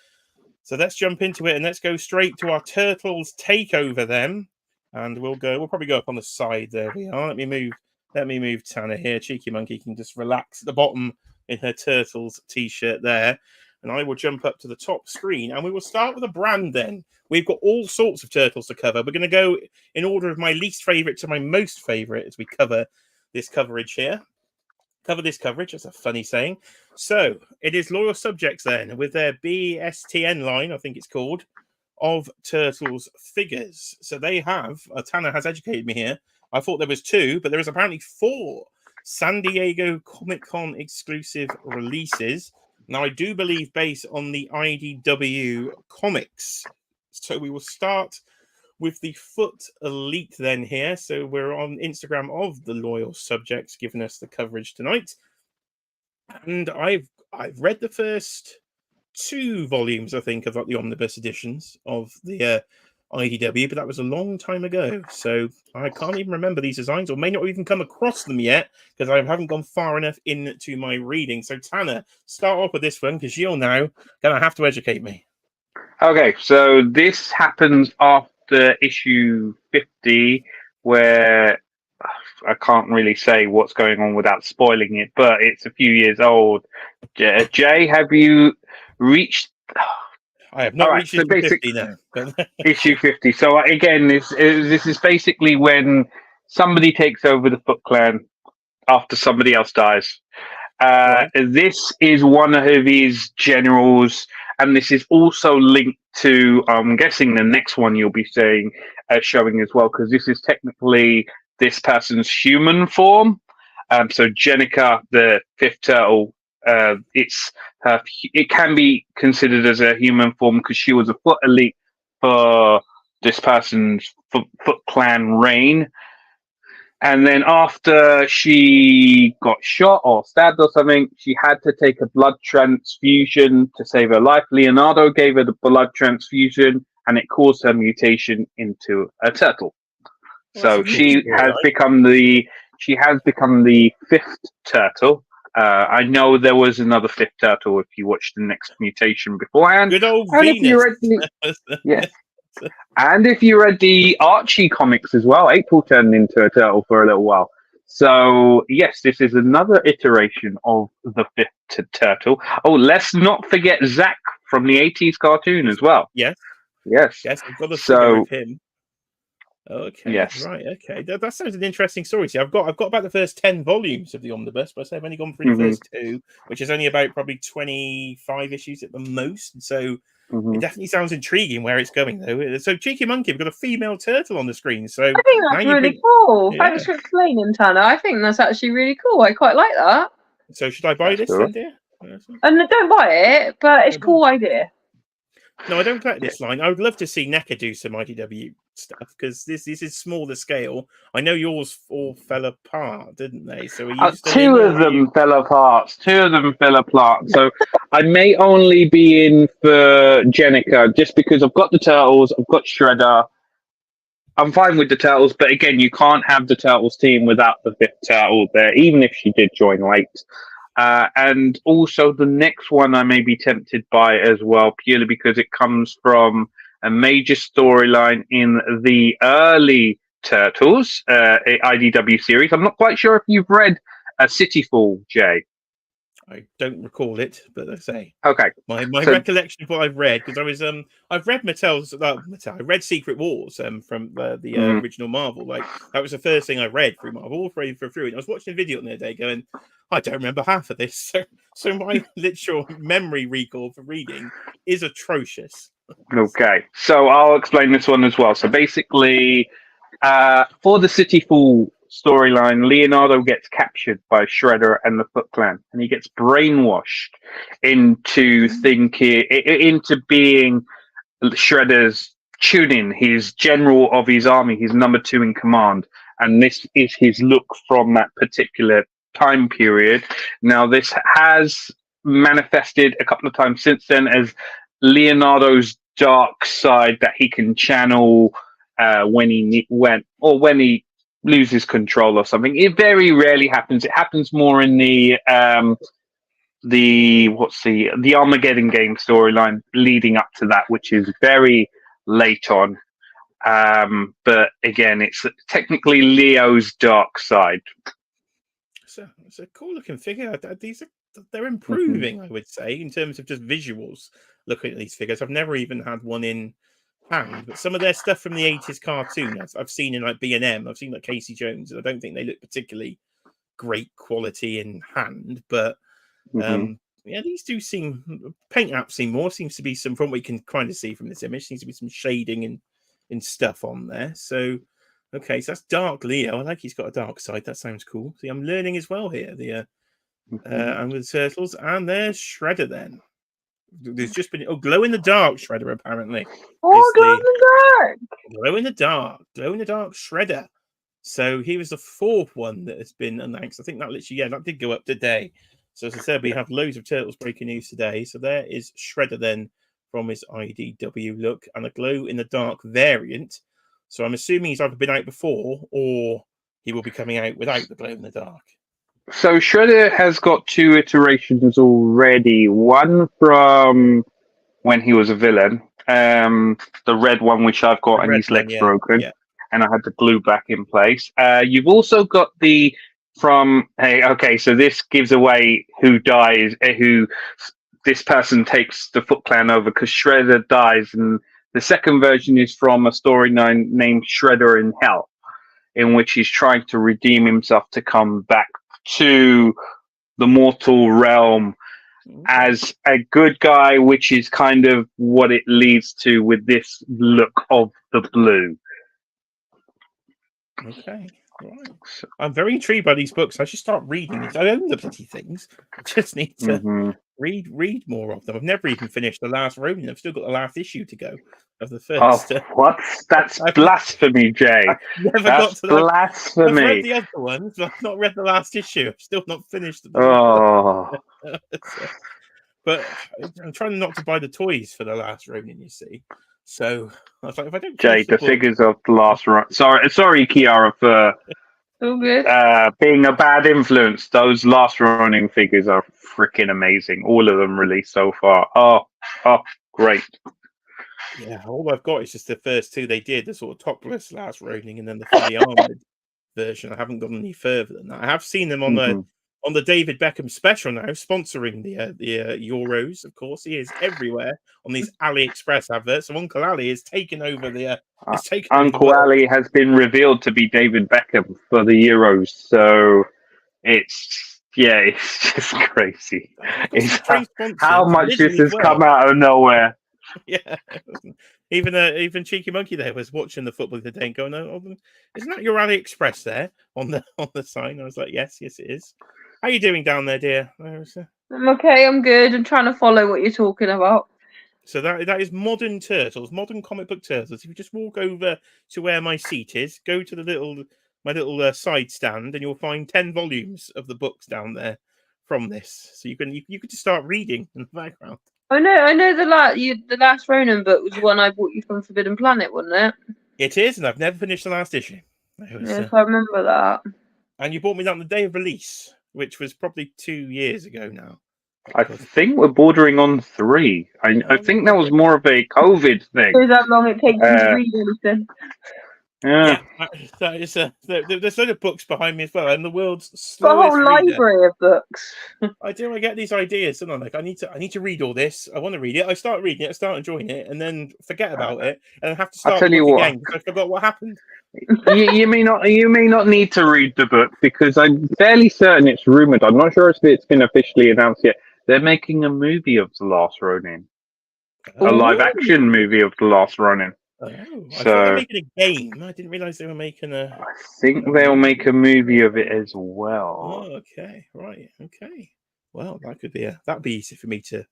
So let's jump into it and let's go straight to our Turtles takeover then. And we'll probably go up on the side. There we are. Let me move Tanner here. Cheeky Monkey can just relax at the bottom in her Turtles t-shirt there. And I will jump up to the top screen and we will start with a brand then. We've got all sorts of Turtles to cover. We're going to go in order of my least favorite to my most favorite as we cover this coverage here. Cover this coverage. That's a funny saying. So it is Loyal Subjects then with their BSTN line, I think it's called, of Turtles figures. So they have, Tanner has educated me here. I thought there was 2, but there is apparently 4 San Diego Comic-Con exclusive releases. Now, I do believe based on the IDW comics. So we will start with the Foot Elite then here. So we're on Instagram of the Loyal Subjects giving us the coverage tonight. And I've read the first 2 volumes, I think, of like the omnibus editions of the IDW, but that was a long time ago. So I can't even remember these designs, or may not even come across them yet, because I haven't gone far enough into my reading. So Tanner, start off with this one, because you're now going to have to educate me. Okay, so this happens after issue 50, where I can't really say what's going on without spoiling it, but it's a few years old. Jay, have you reached? I have not reached issue 50 now. Issue 50. So again, this is basically when somebody takes over the Foot Clan after somebody else dies. Right. This is one of his generals, and this is also linked to, I'm guessing, the next one you'll be showing as well, because this is technically this person's human form. So Jenica, the 5th turtle, it can be considered as a human form because she was a Foot Elite for this person's Foot Clan reign. And then after she got shot or stabbed or something, she had to take a blood transfusion to save her life. Leonardo gave her the blood transfusion, and it caused her mutation into a turtle. So she has become the 5th turtle. I know there was another 5th turtle if you watched the next mutation beforehand. Good old Venus. Yes. And if you read the Archie comics as well, April turned into a turtle for a little while. So, yes, this is another iteration of the 5th turtle. Oh, let's not forget Zach from the 80s cartoon as well. Yes. Yes. Yes, I've got a figure of him. Okay. Yes. Right. Okay. That sounds an interesting story. See, I've got about the first 10 volumes of the omnibus, but I've only gone through the first 2, which is only about probably 25 issues at the most. So it definitely sounds intriguing where it's going, though. So Cheeky Monkey, we've got a female turtle on the screen. So I think that's really cool. Yeah. Thanks for explaining, Tanner. I think that's actually really cool. I quite like that. So should I buy this then, dear? Don't buy it, but it's a cool idea. No, I don't collect this line. I would love to see NECA do some IDW stuff because this is smaller scale. I know yours all fell apart, didn't they? So two of them fell apart. So I may only be in for Jenica just because I've got the Turtles, I've got Shredder. I'm fine with the Turtles, but again, you can't have the Turtles team without the 5th Turtle there, even if she did join late. And also the next one I may be tempted by as well, purely because it comes from a major storyline in the early Turtles IDW series. I'm not quite sure if you've read City Fall, Jay. I don't recall it, but let's say Okay. my So- recollection of what I've read, because I was I've read I read Secret Wars from the original Marvel. Like that was the first thing I read through Marvel, all through it. I was watching a video the other day going, I don't remember half of this. So my literal memory recall for reading is atrocious. Okay, so I'll explain this one as well. So basically, for the City Fall storyline, Leonardo gets captured by Shredder and the Foot Clan, and he gets brainwashed into into being Shredder's tuning, his general of his army, his number 2 in command, and this is his look from that particular time period. Now, this has manifested a couple of times since then as Leonardo's dark side that he can channel when he loses control or something. It very rarely happens. It happens more in the Armageddon game storyline leading up to that, which is very late on. But again, it's technically Leo's dark side. So it's a cool looking figure. They're improving, I would say, in terms of just visuals. Looking at these figures, I've never even had one in hand, but some of their stuff from the 80s cartoon I've seen in like B&M. I've seen like Casey Jones, and I don't think they look particularly great quality in hand, but yeah, these do seem paint apps seems to be some, from what we can kind of see from this image, seems to be some shading and stuff on there. So okay, so that's Dark Leo. I like he's got a dark side. That sounds cool. See, I'm learning as well here. And with the turtles, and there's Shredder. Then there's just been glow in the dark Shredder apparently. Glow in the dark Shredder. So he was the 4th one that has been announced. I think that literally, that did go up today. So as I said, we have loads of turtles breaking news today. So there is Shredder then from his IDW look, and a glow in the dark variant. So I'm assuming he's either been out before or he will be coming out without the glow in the dark. So Shredder has got 2 iterations already. One from when he was a villain, the red one, which I've got, and his leg's broken, and I had to glue back in place. You've also got so this gives away who dies, who this person takes the Foot Clan over, because Shredder dies, and the second version is from a storyline named Shredder in Hell, in which he's trying to redeem himself to come back to the mortal realm as a good guy, which is kind of what it leads to with this look of the blue. Okay, right. I'm very intrigued by these books. I should start reading these. I own the bloody things. I just need to read more of them. I've never even finished the last Ronin. I've still got the last issue to go of the first. Oh, what? That's blasphemy, Jay. That's blasphemy. I've read the other ones, but I've not read the last issue. I've still not finished them. But I'm trying not to buy the toys for the last Ronin, you see. So I was like, if I don't, Jay, the figures of the last run. Sorry, Kiara, for being a bad influence. Those last running figures are freaking amazing. All of them released so far. Oh, great. Yeah, all I've got is just the first 2 they did, the sort of topless last Ronin, and then the fully armored version. I haven't gone any further than that. I have seen them on the David Beckham special now, sponsoring the Euros. Of course, he is everywhere on these AliExpress adverts. So Uncle Ali is taking over the. Uncle Ali has been revealed to be David Beckham for the Euros. So it's just crazy. How much this has come out of nowhere. Yeah, even Cheeky Monkey there was watching the football today and going, "Oh, isn't that your AliExpress there on the sign?" I was like, "Yes, it is." How are you doing down there, dear? I'm okay. I'm good. I'm trying to follow what you're talking about. So that is Modern Turtles, Modern Comic Book Turtles. If you just walk over to where my seat is, go to my little side stand, and you'll find 10 volumes of the books down there from this. So you could just start reading in the background. I know the last Ronin book was the one I bought you from Forbidden Planet, wasn't it? It is, and I've never finished the last issue. Yes, I remember that. And you bought me that on the day of release, which was probably 2 years ago now. I think we're bordering on 3. I think that was more of a COVID thing. Shows how long it takes you to read anything. Yeah. that is there's a lot of books behind me as well. I'm the world's Got a slowest whole reader. library of books. I do. I get these ideas, and I'm like, I need to read all this. I want to read it. I start reading it. I start enjoying it, and then forget about it, and I have to start tell the you book what. again because I forgot what happened. You may not need to read the book because I'm fairly certain it's rumored. I'm not sure if it's been officially announced yet. They're making a movie of The Last Ronin, a live action movie of The Last Ronin. Oh, I thought they were So making a game. I didn't realize they were making a. I think they'll make a movie of it as well. Oh, okay, right, okay. Well, that'd be easy for me to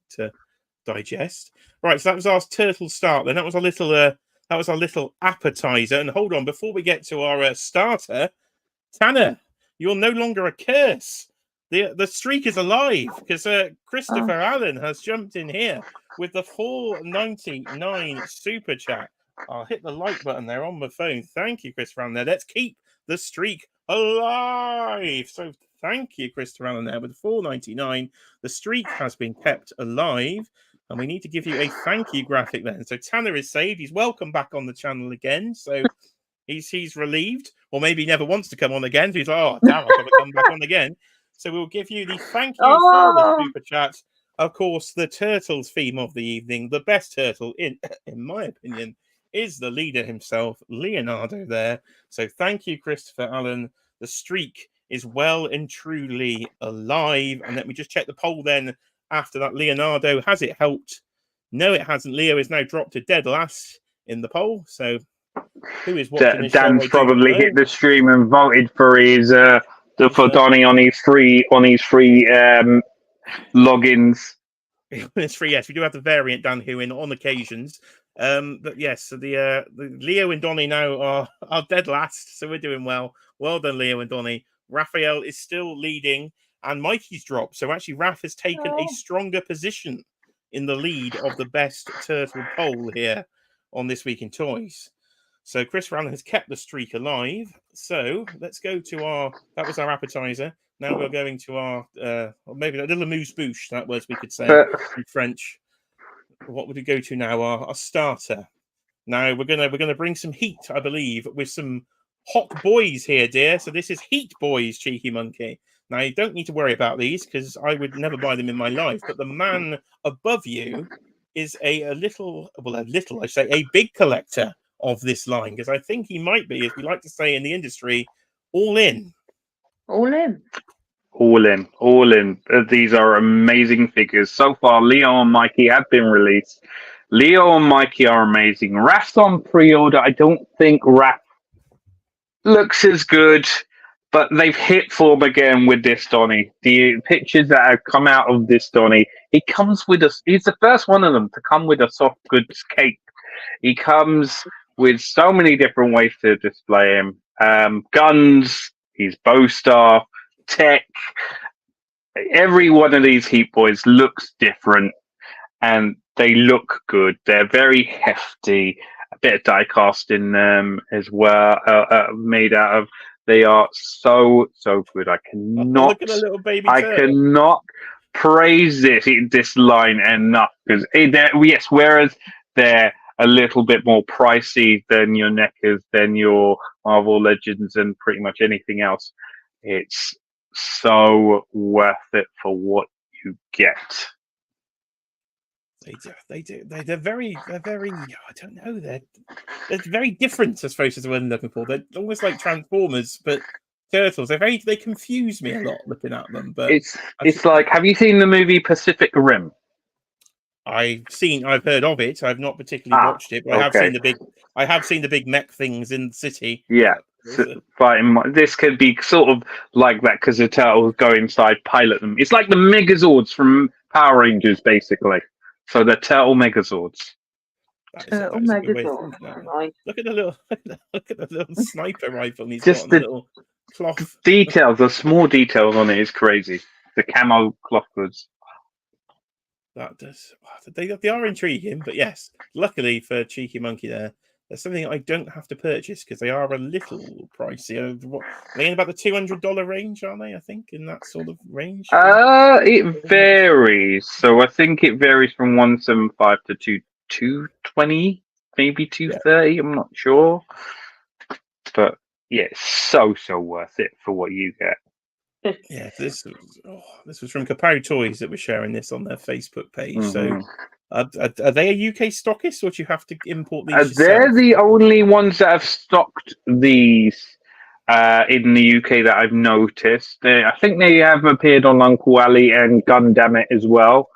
digest. Right, so that was our turtle start. Then that was our little appetizer. And hold on, before we get to our starter, Tanner, you're no longer a curse. The streak is alive because Christopher Allen has jumped in here with the $4.99 super chat. I'll hit the like button there on my phone. Thank you, Christopher Allen. There, let's keep the streak alive. So thank you, Christopher Allen. There with $4.99, the streak has been kept alive, and we need to give you a thank you graphic then. So Tanner is saved. He's welcome back on the channel again. So. He's relieved, or maybe he never wants to come on again. So he's like, oh, damn, I've got to come back on again. So we'll give you the thank you for the super chat. Of course, the Turtles theme of the evening, the best turtle, in my opinion, is the leader himself, Leonardo there. So thank you, Christopher Allen. The streak is well and truly alive. And let me just check the poll then after that. Leonardo, has it helped? No, it hasn't. Leo is now dropped to dead last in the poll. So who is watching this Dan's show? probably hit the stream and voted for his for Donny on his free logins. It's free, yes. We do have the variant Dan who in on occasions. But yes, so the Leo and Donny now are dead last, so we're doing well. Well done, Leo and Donny. Raphael is still leading, and Mikey's dropped. So actually, Raph has taken a stronger position in the lead of the best turtle poll here on This Week in Toys. So Chris Allen has kept the streak alive. So let's go to that was our appetizer. Now we're going to our, or maybe a little amuse-bouche, that was, we could say in French. What would we go to now? Our starter. Now we're gonna bring some heat, I believe, with some hot boys here, dear. So this is Heat Boys, Cheeky Monkey. Now you don't need to worry about these because I would never buy them in my life. But the man above you is a big collector of this line, because I think he might be, as we like to say in the industry, all in. All in. All in. All in. These are amazing figures. So far, Leo and Mikey have been released. Leo and Mikey are amazing. Raph's on pre-order. I don't think Raph looks as good, but they've hit form again with this Donny. The pictures that have come out of this Donny, he comes with us. He's the first one of them to come with a soft goods cape. He comes with so many different ways to display him. Guns, his bow staff, tech. Every one of these Heat Boys looks different, and they look good. They're very hefty. A bit of die cast in them as well, made out of. They are so good. I cannot. Look at a little baby I turtle. cannot praise this line enough, because yes, whereas they're a little bit more pricey than your NECAs, than your Marvel Legends, and pretty much anything else, it's so worth it for what you get. They do. They're very. I don't know. They're very different, I suppose, is the word I'm looking for. They're almost like Transformers, but turtles. They confuse me a lot looking at them. But it's like, have you seen the movie Pacific Rim? I've heard of it. I've not particularly watched it, but okay. I have seen the big mech things in the city. Yeah. This could be sort of like that, because the turtles go inside, pilot them. It's like the Megazords from Power Rangers, basically. So the turtle Megazords. Turtle Megazord. Right. Look at the little sniper rifle he's Just got on the little cloth. Details, the small details on it is crazy. The camo cloth goods. That does. They are intriguing, but yes, luckily for Cheeky Monkey there's something I don't have to purchase, because they are a little pricey. They're in about the $200 range, aren't they? I think in that sort of range. It varies. So I think it varies from 175 to 220, maybe 230. I'm not sure. but yeah, it's so worth it for what you get. Yeah, this was from Kapow Toys that was sharing this on their Facebook page. So, are they a UK stockist, or do you have to import these yourself? They're the only ones that have stocked these in the UK that I've noticed. I think they have appeared on Uncle Ali and Gundamit as well.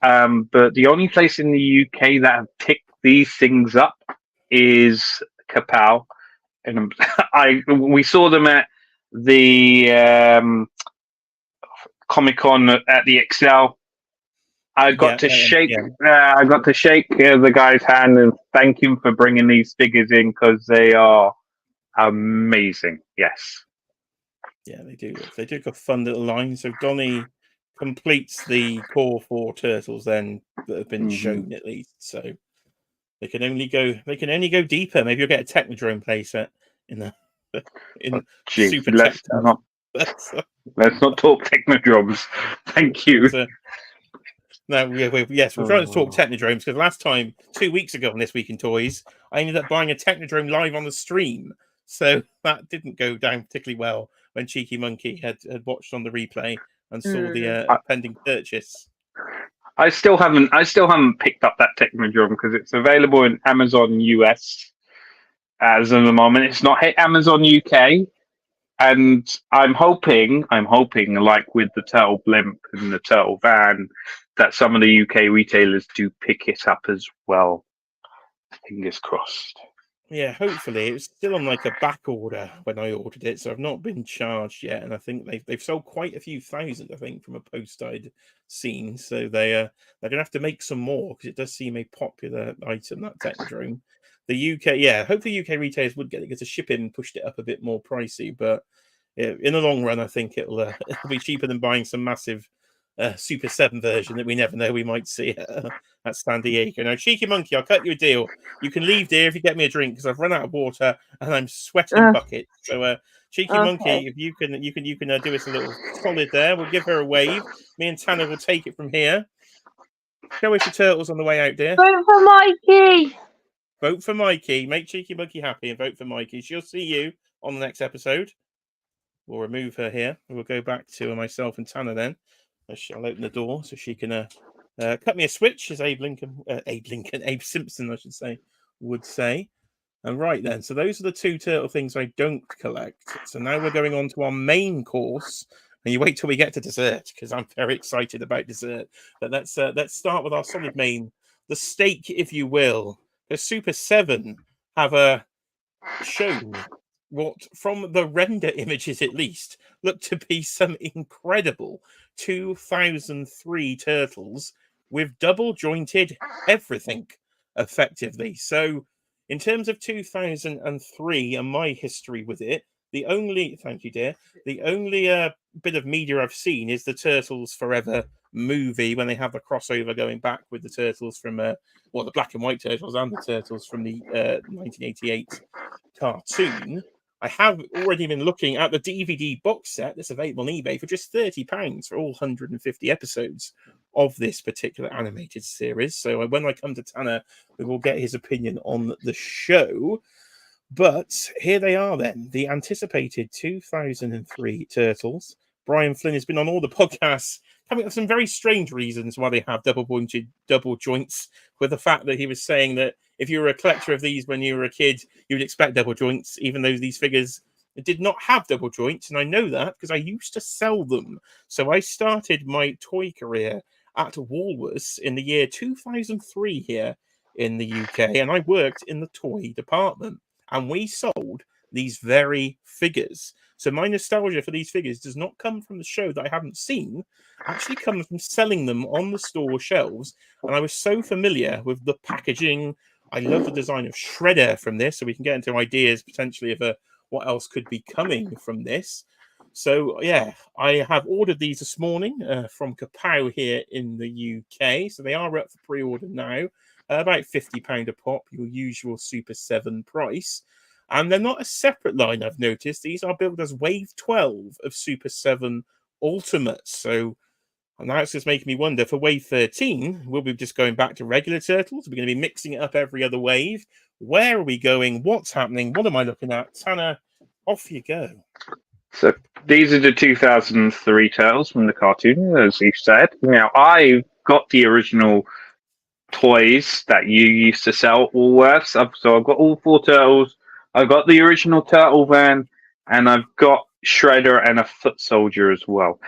But the only place in the UK that have picked these things up is Kapow. And we saw them at the Comic-Con at the Excel. I got to shake the guy's hand and thank him for bringing these figures in because they are amazing. Yes. Yeah, they do. They do a fun little line. So Donnie completes the core 4 turtles then that have been shown at least. So they can only go deeper. Maybe you'll get a Technodrome playset in the Super let's Tech. let's not talk Technodromes. Thank you. No, yes, we're trying to talk Technodromes because last time, 2 weeks ago on This Week in Toys, I ended up buying a Technodrome live on the stream. So that didn't go down particularly well when Cheeky Monkey had watched on the replay and saw the pending purchase. I still haven't picked up that Technodrome because it's available in Amazon US as of the moment. It's not hit Amazon UK. And I'm hoping, like with the Turtle Blimp and the Turtle Van, that some of the UK retailers do pick it up as well. Fingers crossed. Yeah, hopefully. It was still on like a back order when I ordered it, so I've not been charged yet. And I think they've sold quite a few thousand, I think, from a post I'd seen. So they're gonna have to make some more because it does seem a popular item, that Technodrome. The UK, hopefully UK retailers would get it because the shipping pushed it up a bit more pricey, but in the long run, I think it'll be cheaper than buying some massive Super 7 version that we never know we might see at San Diego. Now, Cheeky Monkey, I'll cut you a deal. You can leave, dear, if you get me a drink because I've run out of water and I'm sweating buckets. So, Cheeky Monkey, if you can do us a little solid there, we'll give her a wave. Me and Tanner will take it from here. Show us your turtles on the way out, dear. Vote for Mikey. Vote for Mikey. Make Cheeky Monkey happy and vote for Mikey. She'll see you on the next episode. We'll remove her here. We'll go back to myself and Tanner then. I'll open the door so she can cut me a switch, as Abe Simpson, I should say, would say. And right then, so those are the 2 turtle things I don't collect. So now we're going on to our main course. And you wait till we get to dessert because I'm very excited about dessert. But let's start with our solid main, the steak, if you will. The Super 7 have shown what, from the render images at least, look to be some incredible 2003 turtles with double jointed everything, effectively. So, in terms of 2003 and my history with it, the only bit of media I've seen is the Turtles Forever movie when they have the crossover going back with the Turtles from the black and white Turtles and the Turtles from the 1988 cartoon. I have already been looking at the DVD box set that's available on eBay for just £30 for all 150 episodes of this particular animated series. So when I come to Tanner, we will get his opinion on the show. But here they are then, the anticipated 2003 Turtles. Brian Flynn has been on all the podcasts, coming up with some very strange reasons why they have double joints, with the fact that he was saying that if you were a collector of these when you were a kid, you would expect double joints, even though these figures did not have double joints. And I know that because I used to sell them. So I started my toy career at Woolworths in the year 2003 here in the UK, and I worked in the toy department. And we sold these very figures. So my nostalgia for these figures does not come from the show that I haven't seen. Actually comes from selling them on the store shelves. And I was so familiar with the packaging. I love the design of Shredder from this. So we can get into ideas potentially of what else could be coming from this. So, yeah, I have ordered these this morning from Kapow here in the UK. So they are up for pre-order now. About £50 a pop, your usual Super 7 price. And they're not a separate line, I've noticed. These are billed as Wave 12 of Super 7 Ultimates. So And that's just making me wonder, for wave 13, will we be just going back to regular turtles? Are we going to be mixing it up every other wave? Where are we going? What's happening? What am I looking at? Tanner, off you go. So these are the 2003 turtles from the cartoon, as you said. Now, I got the original toys that you used to sell at Woolworths. So I've got all 4 turtles. I've got the original Turtle Van, and I've got Shredder and a Foot Soldier as well.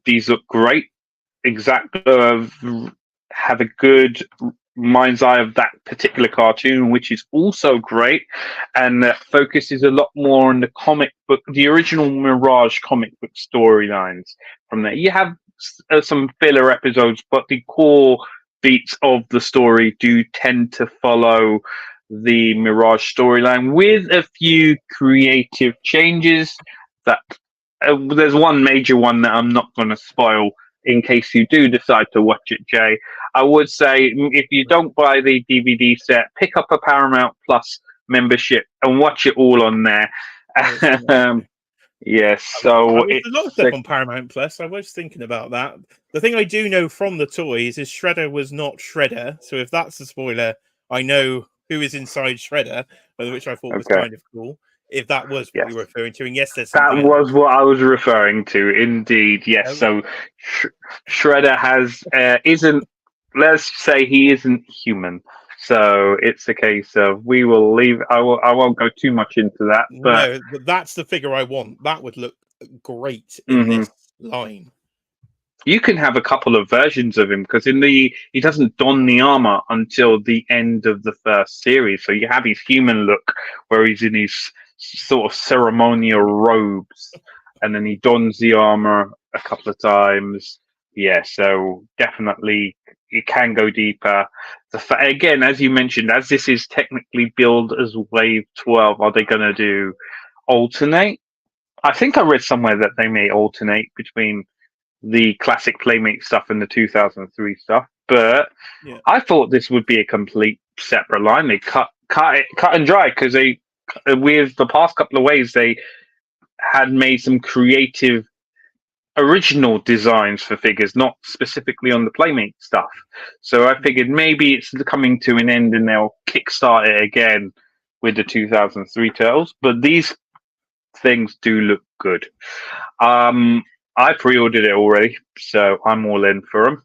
These look great. Have a good mind's eye of that particular cartoon, which is also great, and focuses a lot more on the comic book, the original Mirage comic book storylines. From there, you have some filler episodes, but the core beats of the story do tend to follow the Mirage storyline with a few creative changes. That there's one major one that I'm not going to spoil in case you do decide to watch it, Jay. I would say if you don't buy the DVD set, pick up a Paramount Plus membership and watch it all on there. Yes, so there's a lot of stuff on Paramount Plus. I was thinking about that. The thing I do know from the toys is Shredder was not Shredder. So if that's a spoiler, I know who is inside Shredder, which I thought was kind of cool. If that was what you were referring to, and yes, there's that was what I was referring to. Indeed, yes. So Shredder isn't. Let's say he isn't human. So it's a case of we will leave. I won't go too much into that. But no, but that's the figure I want. That would look great in this line. You can have a couple of versions of him because he doesn't don the armor until the end of the first series. So you have his human look where he's in his sort of ceremonial robes, and then he dons the armor a couple of times. Yeah, so definitely it can go deeper. Again, as you mentioned, as this is technically billed as Wave 12, are they going to do alternate? I think I read somewhere that they may alternate between the classic Playmate stuff and the 2003 stuff, but I thought this would be a complete separate line. They cut and dry because with the past couple of waves, they had made some creative original designs for figures, not specifically on the Playmate stuff. So I figured maybe it's coming to an end and they'll kickstart it again with the 2003 Turtles. But these things do look good. I pre-ordered it already, so I'm all in for them.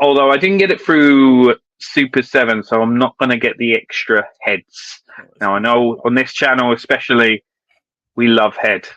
Although I didn't get it through Super 7, so I'm not going to get the extra heads. Now, I know on this channel especially, we love head.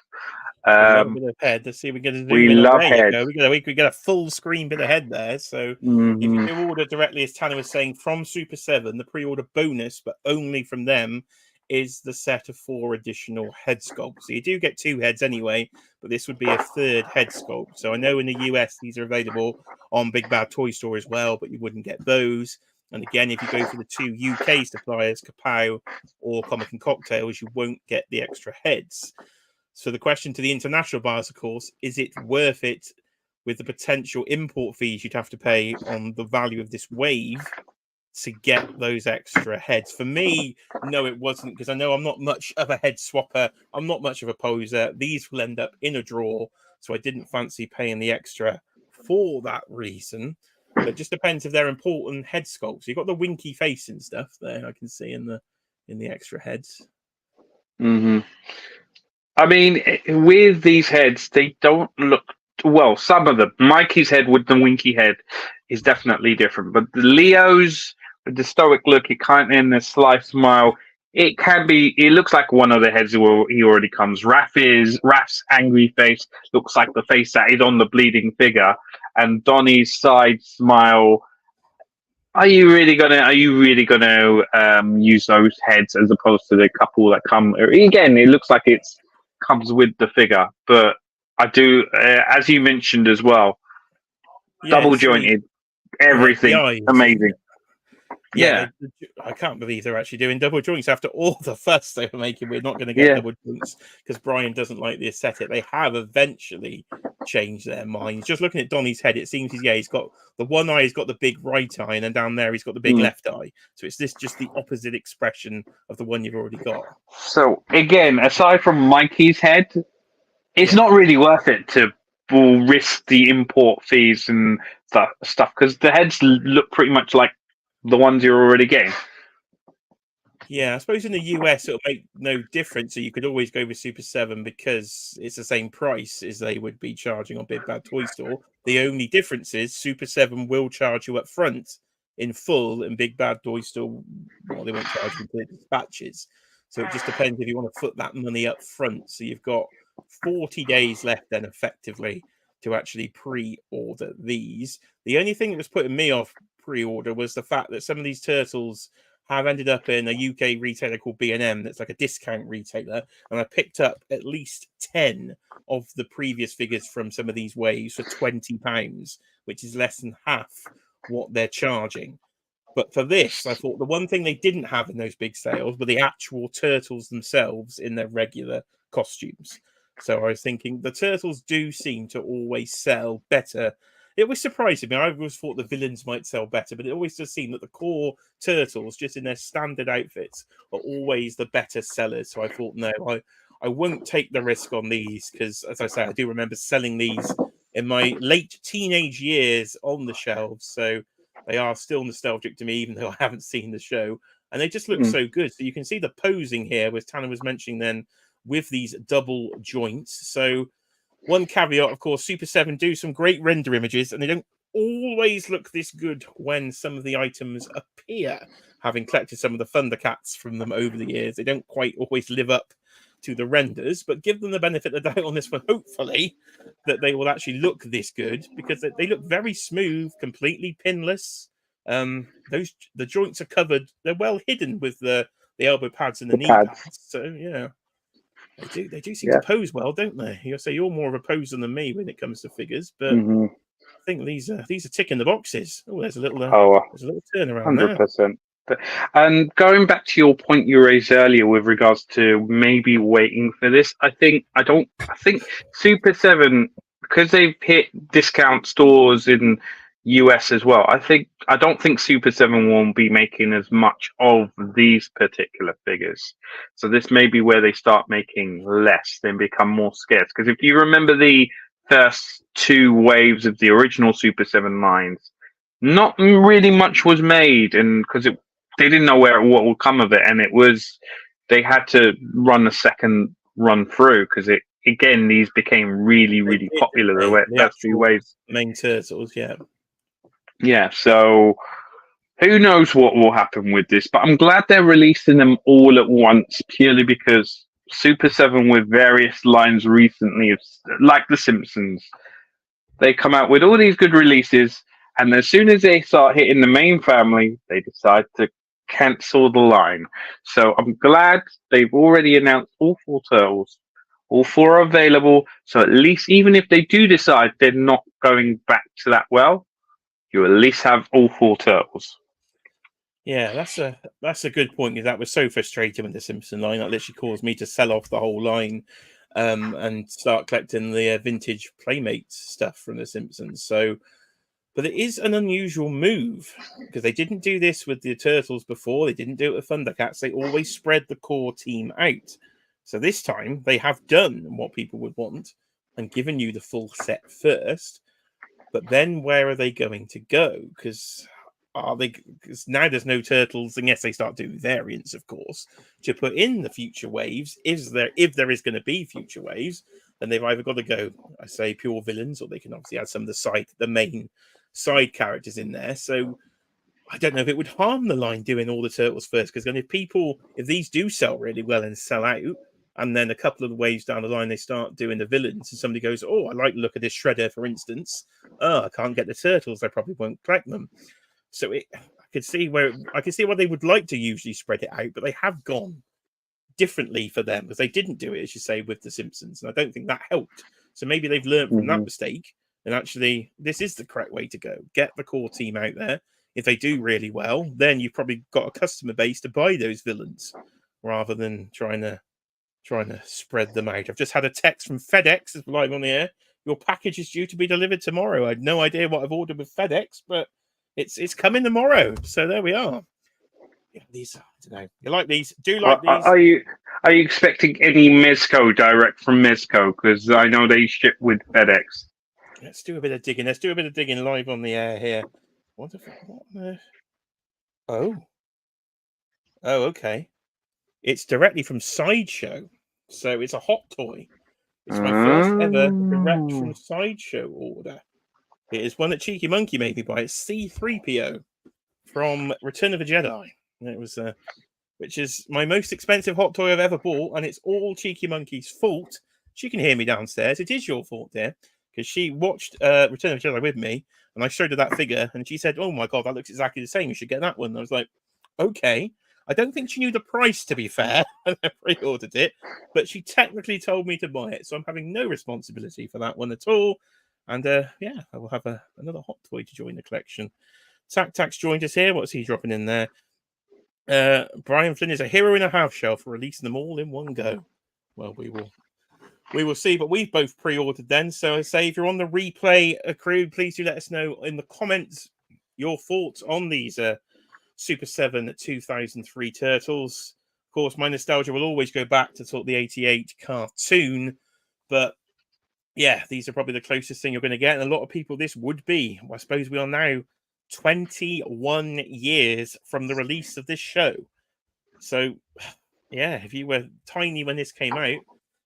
We love a bit of head. Let's see if we get a we love head. We get a full screen bit of head there. So if you do order directly, as Tanner was saying, from Super 7, the pre-order bonus, but only from them, is the set of 4 additional head sculpts. So you do get 2 heads anyway, but this would be a 3rd head sculpt. So I know in the US these are available on Big Bad Toy Store as well, but you wouldn't get those. And again, if you go for the 2 UK suppliers, Kapow or Comic and Cocktails, you won't get the extra heads. So the question to the international buyers, of course, is it worth it with the potential import fees you'd have to pay on the value of this wave to get those extra heads? For me, no, it wasn't, because I know I'm not much of a head swapper. I'm not much of a poser. These will end up in a drawer, so I didn't fancy paying the extra for that reason. But it just depends if they're important head sculpts. You've got the winky face and stuff there, I can see in the extra heads. I mean, with these heads, they don't look well. Some of them, Mikey's head with the winky head is definitely different, but the Leo's with the stoic look, it kind of in the sly smile, it can be. It looks like one of the heads where he already comes. Raph's angry face looks like the face that is on the bleeding figure, and Donnie's side smile. Are you really gonna use those heads as opposed to the couple that come? Again, it looks like it's comes with the figure, but I do, as you mentioned as well, double jointed, everything amazing. Yeah, I can't believe they're actually doing double joints after all the fuss they were making. We're not going to get double joints because Brian doesn't like the aesthetic. They have eventually changed their minds. Just looking at Donnie's head, it seems he's got the one eye, he's got the big right eye, and then down there he's got the big left eye. So it's just the opposite expression of the one you've already got. So again, aside from Mikey's head, it's not really worth it to will risk the import fees and stuff because the heads look pretty much like the ones you're already getting. Yeah, I suppose in the US it'll make no difference. So you could always go with Super 7 because it's the same price as they would be charging on Big Bad Toy Store. The only difference is Super 7 will charge you up front in full, and Big Bad Toy Store, well, they won't charge you until dispatches. So it just depends if you want to foot that money up front. So you've got 40 days left then effectively to actually pre-order these. The only thing that was putting me off pre-order was the fact that some of these turtles have ended up in a UK retailer called B&M that's like a discount retailer, and I picked up at least 10 of the previous figures from some of these waves for £20, which is less than half what they're charging. But for this, I thought the one thing they didn't have in those big sales were the actual turtles themselves in their regular costumes. So I was thinking the turtles do seem to always sell better. It was surprising me. I always thought the villains might sell better, but it always does seem that the core turtles, just in their standard outfits, are always the better sellers. So I thought, no, I won't take the risk on these because, as I say, I do remember selling these in my late teenage years on the shelves. So they are still nostalgic to me, even though I haven't seen the show. And they just look so good. So you can see the posing here, as Tanner was mentioning then, with these double joints. So one caveat, of course, Super 7 do some great render images, and they don't always look this good when some of the items appear. Having collected some of the Thundercats from them over the years, they don't quite always live up to the renders, but give them the benefit of the doubt on this one, hopefully, that they will actually look this good, because they look very smooth, completely pinless. The joints are covered, they're well hidden with the elbow pads and the knee pads. So, yeah. They do seem to pose well, don't they? You say you're more of a poser than me when it comes to figures, but I think these are ticking the boxes. Oh, there's a little turnaround 100%. And going back to your point you raised earlier with regards to maybe waiting for this, I think Super 7, because they've hit discount stores in US as well, I don't think Super 7 won't be making as much of these particular figures. So this may be where they start making less, then become more scarce. Because if you remember the first two waves of the original Super 7 lines, not really much was made, and because they didn't know what would come of it, and they had to run a second run through because these became really popular. The first few waves, main turtles, yeah. So who knows what will happen with this? But I'm glad they're releasing them all at once, purely because Super 7 with various lines recently, like The Simpsons, they come out with all these good releases, and as soon as they start hitting the main family, they decide to cancel the line. So I'm glad they've already announced all 4 turtles. All 4 are available. So at least, even if they do decide they're not going back to that well, you at least have all 4 turtles. Yeah, that's a good point. That was so frustrating with the Simpson line. That literally caused me to sell off the whole line and start collecting the vintage Playmates stuff from the Simpsons. So, but it is an unusual move because they didn't do this with the Turtles before. They didn't do it with Thundercats. They always spread the core team out. So this time they have done what people would want and given you the full set first. But then where are they going to go? Because now there's no turtles, and yes, they start doing variants, of course, to put in the future waves. If there is going to be future waves, then they've either got to go, I say, pure villains, or they can obviously add some of the main side characters in there. So I don't know if it would harm the line doing all the turtles first, because then if these do sell really well and sell out, and then a couple of the waves down the line they start doing the villains, and somebody goes, "Oh, I like the look of this Shredder, for instance. Oh, I can't get the turtles. I probably won't collect them." So I could see why they would like to usually spread it out, but they have gone differently for them because they didn't do it, as you say, with the Simpsons, and I don't think that helped. So maybe they've learned from that mistake, and actually this is the correct way to go. Get the core team out there. If they do really well, then you've probably got a customer base to buy those villains rather than trying to spread them out. I've just had a text from FedEx, it's live on the air. Your package is due to be delivered tomorrow. I had no idea what I've ordered with FedEx, but it's coming tomorrow. So there we are. Yeah, these, I don't know. You like these? Do you like these? Are you expecting any Mezco direct from Mezco? Because I know they ship with FedEx. Let's do a bit of digging. Let's do a bit of digging live on the air here. What the... Oh, okay. It's directly from Sideshow, so it's a hot toy. It's my first ever direct from Sideshow order. It is one that Cheeky Monkey made me buy. It's C-3PO from Return of the Jedi. It was, which is my most expensive hot toy I've ever bought, and it's all Cheeky Monkey's fault. She can hear me downstairs. It is your fault, dear, because she watched Return of the Jedi with me, and I showed her that figure, and she said, "Oh my god, that looks exactly the same. You should get that one." And I was like, "Okay." I don't think she knew the price, to be fair, when I pre-ordered it, but she technically told me to buy it, so I'm having no responsibility for that one at all. And yeah, I will have another hot toy to join the collection. Tax joined us here. What's he dropping in there? Brian Flynn is a hero in a half shell for releasing them all in one go. Well, we will see, but we've both pre-ordered then. So I say, if you're on the replay crew, please do let us know in the comments your thoughts on these Super7 2003 Turtles. Of course, my nostalgia will always go back to sort of the 88 cartoon, but yeah, these are probably the closest thing you're going to get. And a lot of people, this would be, I suppose we are now 21 years from the release of this show. So yeah, if you were tiny when this came out,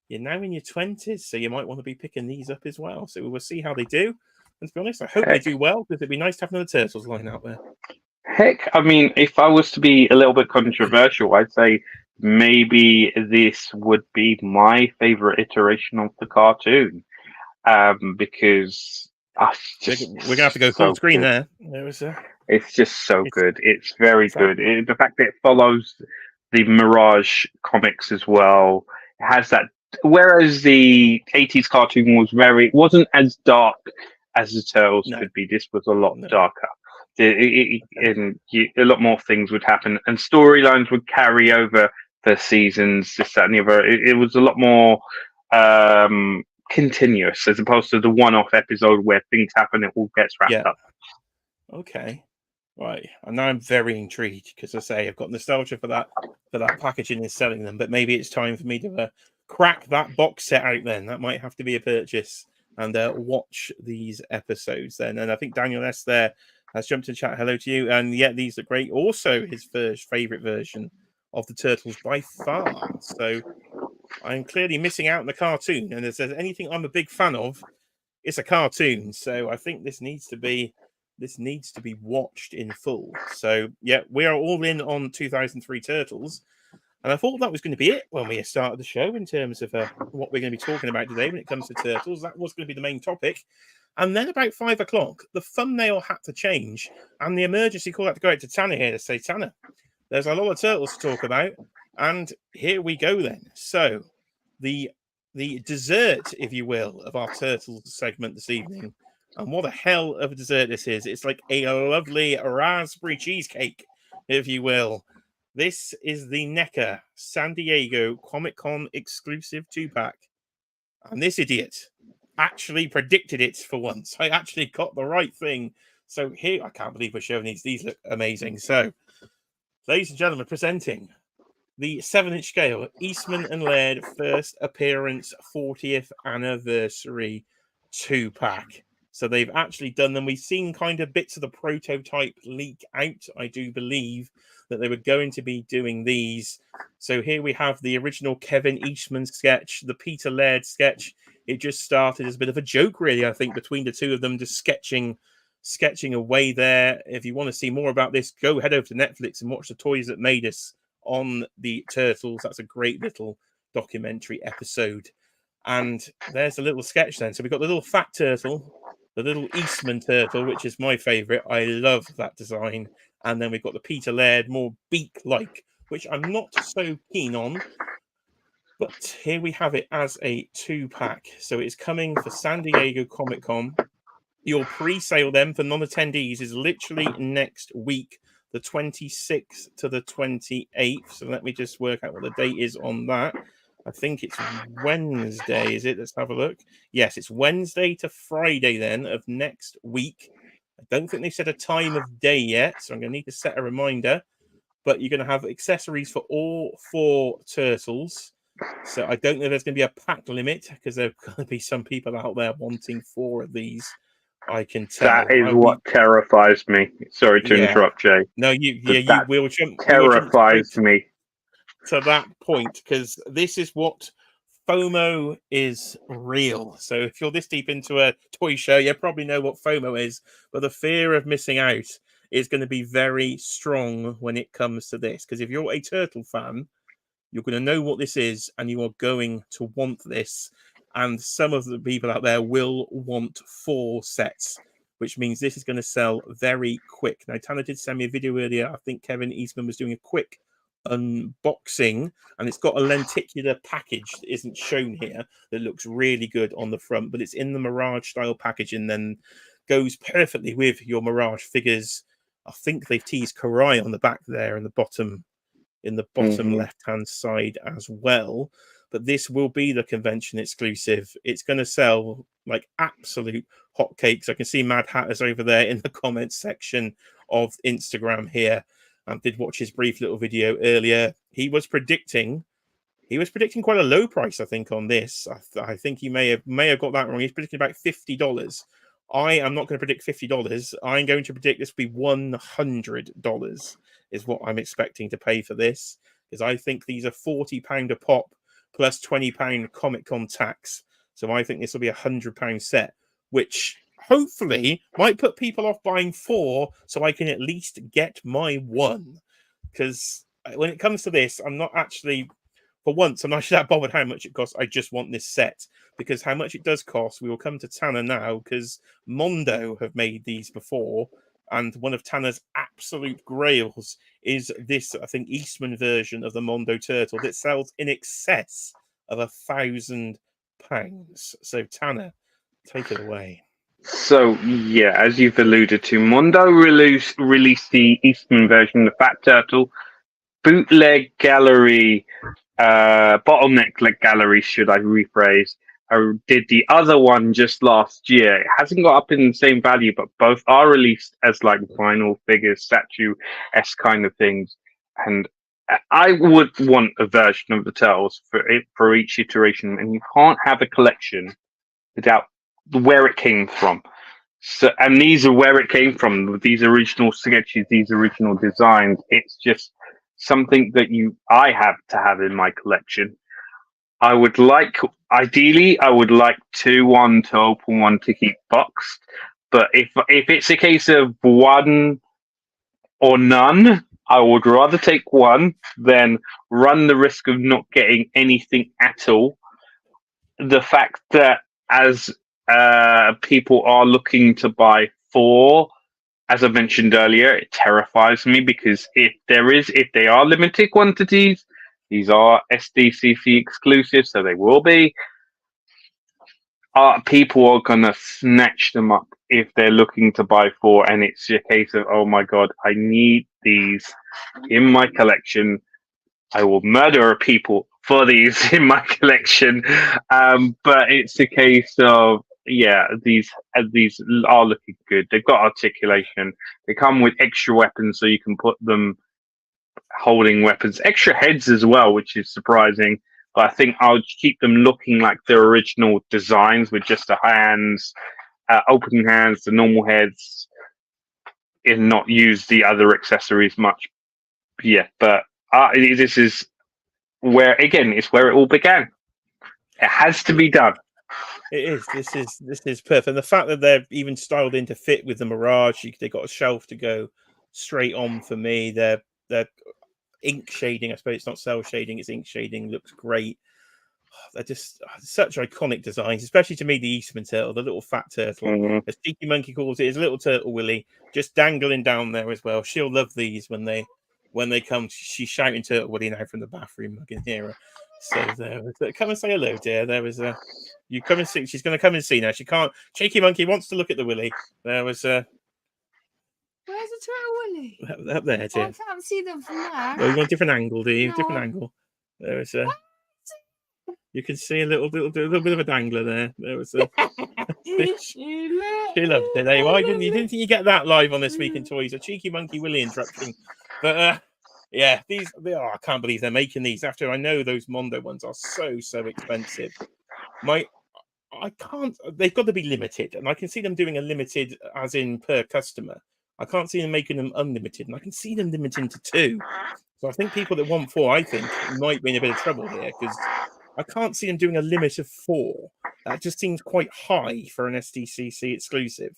you're now in your 20s, so you might want to be picking these up as well. So we'll see how they do. And to be honest, I hope they do well, because it'd be nice to have another Turtles line out there. Heck, I mean, if I was to be a little bit controversial, I'd say maybe this would be my favorite iteration of the cartoon, because we're gonna have to go full screen there. It's just so good. It's very good. The fact that it follows the Mirage comics as well, it has that. Whereas the 80s cartoon wasn't as dark as the Turtles could be. This was a lot darker. And a lot more things would happen, and storylines would carry over for seasons, this, that, and the other. It was a lot more continuous, as opposed to the one-off episode where things happen, it all gets wrapped up. Okay, right. And now I'm very intrigued, because I say I've got nostalgia for that packaging and selling them, but maybe it's time for me to crack that box set out. Then that might have to be a purchase, and watch these episodes then. And I think Daniel S there has jumped in chat. Hello to you. And yeah, these are great. Also, his first favorite version of the Turtles by far. So I'm clearly missing out on the cartoon. And if there's anything I'm a big fan of, it's a cartoon. So I think this needs to be watched in full. So yeah, we are all in on 2003 Turtles. And I thought that was going to be it when we started the show in terms of what we're going to be talking about today when it comes to Turtles. That was going to be the main topic. And then about 5 o'clock, the thumbnail had to change, and the emergency call had to go out to Tanner here to say, Tanner, there's a lot of Turtles to talk about, and here we go then. So the dessert, if you will, of our Turtles segment this evening, and what a hell of a dessert this is. It's like a lovely raspberry cheesecake, if you will. This is the NECA San Diego Comic-Con exclusive 2-pack. And this idiot actually predicted it for once. I actually got the right thing. So here, I can't believe we're showing these. These look amazing. So, ladies and gentlemen, presenting the 7-inch scale Eastman and Laird first appearance 40th anniversary 2-pack. So they've actually done them. We've seen kind of bits of the prototype leak out. I do believe that they were going to be doing these. So here we have the original Kevin Eastman sketch, the Peter Laird sketch. It just started as a bit of a joke, really, I think, between the two of them, just sketching away there. If you want to see more about this, go head over to Netflix and watch The Toys That Made Us on the Turtles. That's a great little documentary episode. And there's a little sketch then. So we've got the little fat turtle, the little Eastman turtle, which is my favorite. I love that design. And then we've got the Peter Laird, more beak-like, which I'm not so keen on. But here we have it as a 2-pack. So it's coming for San Diego Comic-Con. Your pre-sale then for non-attendees is literally next week, the 26th to the 28th. So let me just work out what the date is on that. I think it's Wednesday, is it? Let's have a look. Yes, it's Wednesday to Friday then of next week. I don't think they said a time of day yet, so I'm going to need to set a reminder. But you're going to have accessories for all 4 turtles. So I don't know if there's going to be a pack limit because there are going to be some people out there wanting 4 of these. I can tell. That is what terrifies me. Sorry to interrupt, Jay. No, you will jump. Terrifies me to that point because this is what FOMO is real. So if you're this deep into a toy show, you probably know what FOMO is, but the fear of missing out is going to be very strong when it comes to this. Because if you're a turtle fan, you're going to know what this is and you are going to want this. And some of the people out there will want 4 sets, which means this is going to sell very quick. Now, Tanner did send me a video earlier. I think Kevin Eastman was doing a quick unboxing, and it's got a lenticular package that isn't shown here that looks really good on the front, but it's in the Mirage style package and then goes perfectly with your Mirage figures. I think they've teased Karai on the back there in the bottom left hand side as well. But this will be the convention exclusive. It's going to sell like absolute hotcakes. I can see Mad Hatters over there in the comments section of Instagram here. I did watch his brief little video earlier. He was predicting quite a low price, I think, on this. I think he may have got that wrong. He's predicting about $50. I am not going to predict $50. I'm going to predict this will be $100 is what I'm expecting to pay for this, because I think these are £40 a pop plus £20 Comic-Con tax. So I think this will be £100 set, which hopefully might put people off buying 4 so I can at least get my 1. Because when it comes to this, I'm not actually, for once, I'm not actually that bothered how much it costs. I just want this set, because how much it does cost, we will come to Tanner now, because Mondo have made these before, and one of Tanner's absolute grails is this, I think, Eastman version of the Mondo Turtle that sells in excess of £1,000. So Tanner, take it away. So, yeah, as you've alluded to, Mondo released the Eastman version, the Fat Turtle, bootleg gallery, bottleneck gallery, should I rephrase. I did the other one just last year. It hasn't got up in the same value, but both are released as like vinyl figures, statue-esque kind of things. And I would want a version of the Turtles for each iteration, and you can't have a collection without where it came from. So, and these are where it came from. These original sketches, these original designs. It's just something that I have to have in my collection. Ideally, I would like 1 to open, 1 to keep boxed. But if it's a case of 1 or none, I would rather take 1 than run the risk of not getting anything at all. The fact that as people are looking to buy 4, as I mentioned earlier, it terrifies me, because if they are limited quantities, these are SDCC exclusives, so they will be. People are going to snatch them up if they're looking to buy 4, and it's a case of, oh my god, I need these in my collection. I will murder people for these in my collection. But it's a case of, yeah, these are looking good. They've got articulation. They come with extra weapons, so you can put them holding weapons, extra heads as well, which is surprising. But I think I'll keep them looking like their original designs, with just the hands, open hands, the normal heads, and not use the other accessories much. Yeah, but this is where, again, it's where it all began. It has to be done. It is. This is perfect. And the fact that they're even styled in to fit with the Mirage, they got a shelf to go straight on for me. They're ink shading. I suppose it's not cell shading; it's ink shading. Looks great. They're just such iconic designs, especially to me. The Eastman turtle, the little fat turtle, as Cheeky Monkey calls it, is a little turtle Willy, just dangling down there as well. She'll love these when they come. She's shouting Turtle Willy now from the bathroom. I can hear her. So there, come and say hello, dear. There was a. You come and see. She's going to come and see now. She can't. Cheeky Monkey wants to look at the Willy. There was a. Where's the Turtle Willy? Up there, dear. I can't see them from there. Oh, you want a different angle, do you? No. Different angle. There was a. You can see a little bit of a dangler there. There was a. She loved it. There you are. You didn't think you get that live on This Week in Toys? A Cheeky Monkey Willy interruption, but Yeah, I can't believe they're making these after I know those Mondo ones are so expensive. I can't. They've got to be limited, and I can see them doing a limited, as in per customer. I can't see them making them unlimited, and I can see them limiting to 2. So I think people that want 4, I think, might be in a bit of trouble here because I can't see them doing a limit of 4. That just seems quite high for an SDCC exclusive.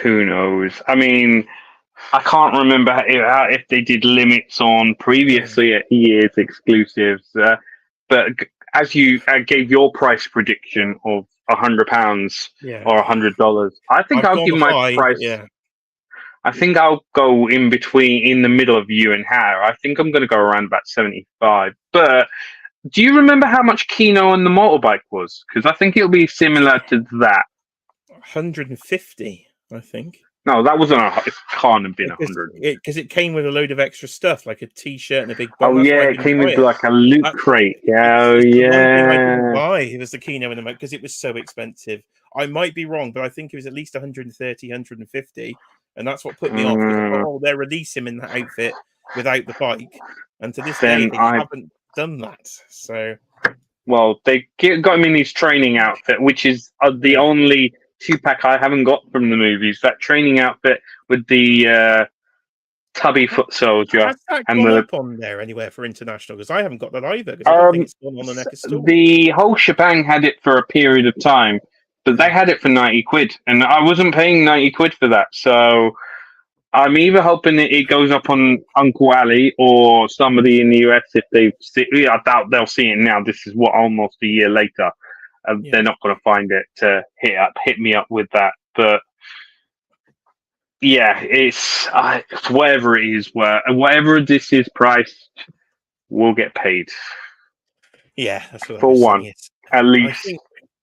Who knows? I mean, I can't remember if they did limits on previously at years exclusives, but as you gave your price prediction of £100 Yeah, or $100, I think I'll give my high, price. yeah. I think I'll go in the middle of you and Hannah. I think I'm going to go around about 75. But do you remember how much Kino and the motorbike was? Because I think it'll be similar to that. 150, I think. No, that wasn't it can't have been 100. Because it came with a load of extra stuff, like a T-shirt and a big bottle. Oh, yeah, it came with like a loot crate. Yeah, it's the one thing I yeah. didn't buy. It was the Kino and the motor because it was so expensive. I might be wrong, but I think it was at least 130, 150. And that's what put me off. Oh, they're releasing him in that outfit without the bike. And to this day, they haven't done that. So, well, they got him in his training outfit, which is the only 2-pack I haven't got from the movies. That training outfit with the tubby foot soldier. Has that gone up on there anywhere for international? Because I haven't got that either. Because I don't think it's gone on the NECA store. The whole shebang had it for a period of time, but they had it for 90 quid, and I wasn't paying 90 quid for that. So I'm either hoping that it goes up on Uncle Ali or somebody in the US if they see. I doubt they'll see it now. This is almost a year later. They're not going to find it to hit me up with that. But yeah, it's whatever it is. Whatever this is priced, we'll get paid. Yeah, that's what for one, at least. I think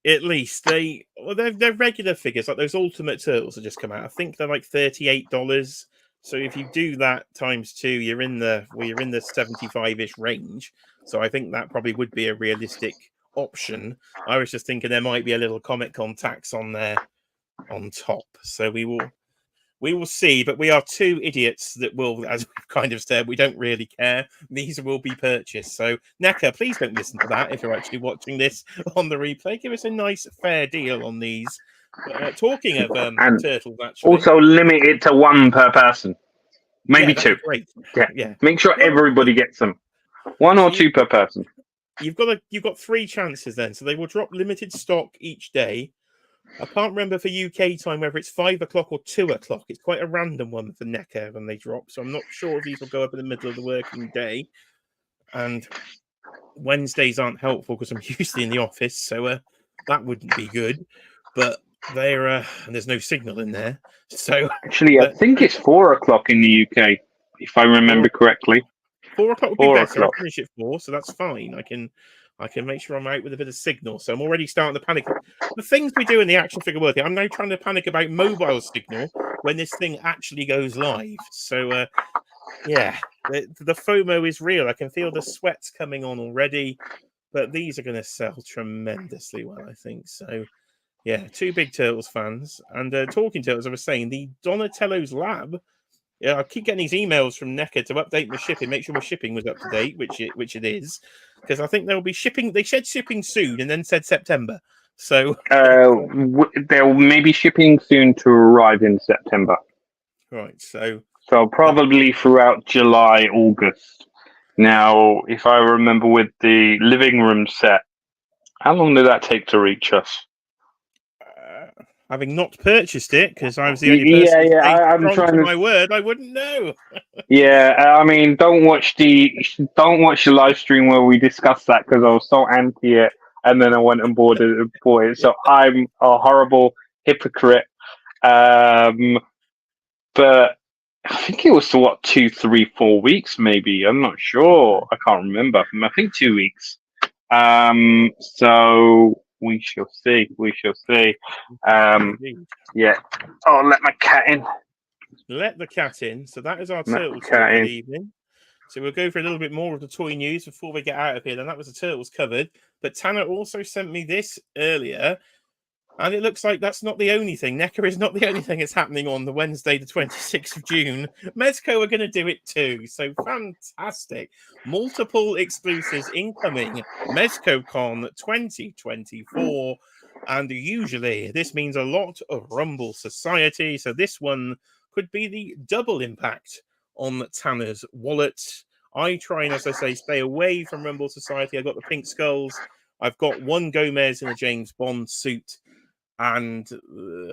at least they're regular figures, like those Ultimate Turtles that just come out. I think they're like $38. So if you do that times 2, you're in the 75-ish range. So I think that probably would be a realistic option. I was just thinking there might be a little Comic-Con tax on there on top. So we will see, but we are 2 idiots that will, as we've kind of said, we don't really care. These will be purchased. So, NECA, please don't listen to that if you're actually watching this on the replay. Give us a nice, fair deal on these. Talking of turtles, actually. Also limit it to 1 per person. Maybe 2. Great. Yeah. Make sure everybody gets them. 1 or 2 per person. You've got 3 chances then. So they will drop limited stock each day. I can't remember for UK time whether it's 5 o'clock or 2 o'clock. It's quite a random one for NECA when they drop, so I'm not sure if these will go up in the middle of the working day. And Wednesdays aren't helpful because I'm usually in the office, so that wouldn't be good. But they're and there's no signal in there. So actually, I think it's 4 o'clock in the UK, if I remember correctly. 4 o'clock would be better. I'll finish at 4, so that's fine. I can make sure I'm out with a bit of signal. So I'm already starting to panic. The things we do in the action figure world, I'm now trying to panic about mobile signal when this thing actually goes live. So, yeah, the FOMO is real. I can feel the sweats coming on already. But these are going to sell tremendously well, I think. So, yeah, 2 big Turtles fans. And talking Turtles, I was saying, the Donatello's Lab. Yeah, I keep getting these emails from NECA to update my shipping, make sure my shipping was up to date, which it is, because I think they'll be shipping. They said shipping soon, and then said September. So they'll maybe shipping soon to arrive in September. Right. So probably throughout July, August. Now, if I remember with the living room set, how long did that take to reach us? Having not purchased it, because I was the only person I'm trying to my word, I wouldn't know. Yeah, I mean, don't watch the live stream where we discussed that because I was so anti it, and then I went and bought it. So I'm a horrible hypocrite. But I think it was 2, 3, 4 weeks, maybe. I'm not sure. I can't remember. I think 2 weeks. So we shall see. Yeah. Oh, let my cat in. Let the cat in. So that is our Turtles for the evening. So we'll go for a little bit more of the toy news before we get out of here. Then that was the Turtles covered. But Tanner also sent me this earlier. And it looks like that's not the only thing. NECA is not the only thing that's happening on the Wednesday, the 26th of June. Mezco are going to do it too. So fantastic. Multiple exclusives incoming. MezcoCon 2024. And usually this means a lot of Rumble Society. So this one could be the double impact on Tanner's wallet. I try and, as I say, stay away from Rumble Society. I've got the pink skulls. I've got one Gomez in a James Bond suit. And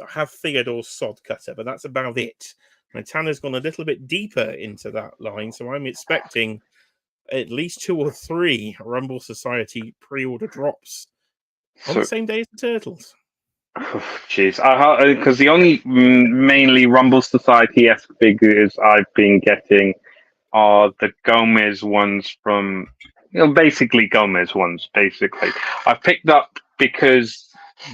have Theodore Sod Cutter, but that's about it. And Tanner's gone a little bit deeper into that line, so I'm expecting at least 2 or 3 Rumble Society pre-order drops on the same day as the Turtles. Jeez, because the only mainly Rumble Society-esque figures I've been getting are the Gomez ones from, basically Gomez ones, basically. I've picked up because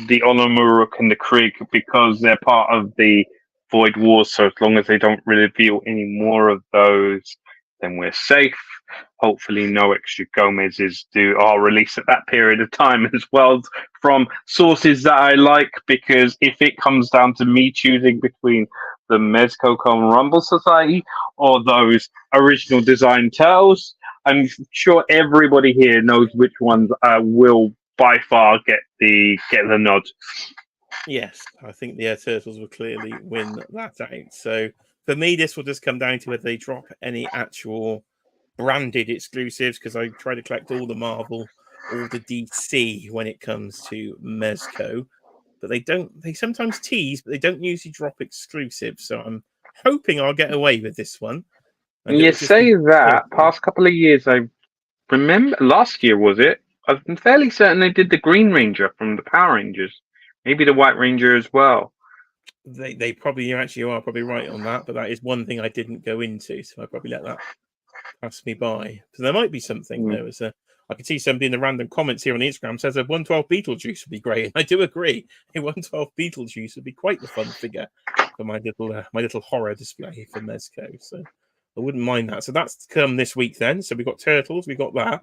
the Olomuruk and the Krieg, because they're part of the Void Wars, so as long as they don't reveal any more of those, then we're safe. Hopefully no extra Gomez's are released at that period of time as well, from sources that I like, because if it comes down to me choosing between the MezcoCon Rumble Society or those original design Turtles, I'm sure everybody here knows which ones will by far get the nod. Yes, I think the Turtles will clearly win that out. So for me, this will just come down to whether they drop any actual branded exclusives, because I try to collect all the Marvel, all the DC when it comes to Mezco. But they sometimes tease, but they don't usually drop exclusives. So I'm hoping I'll get away with this one. And you say that, past couple of years, I remember, last year was it? I'm fairly certain they did the Green Ranger from the Power Rangers. Maybe the White Ranger as well. They probably actually are probably right on that, but that is one thing I didn't go into, so I probably let that pass me by. So there might be something there. I can see somebody in the random comments here on Instagram says a 112 Beetlejuice would be great, and I do agree. A 112 Beetlejuice would be quite the fun figure for my little horror display for Mezco. So I wouldn't mind that. So that's to come this week then. So we've got Turtles, we've got that.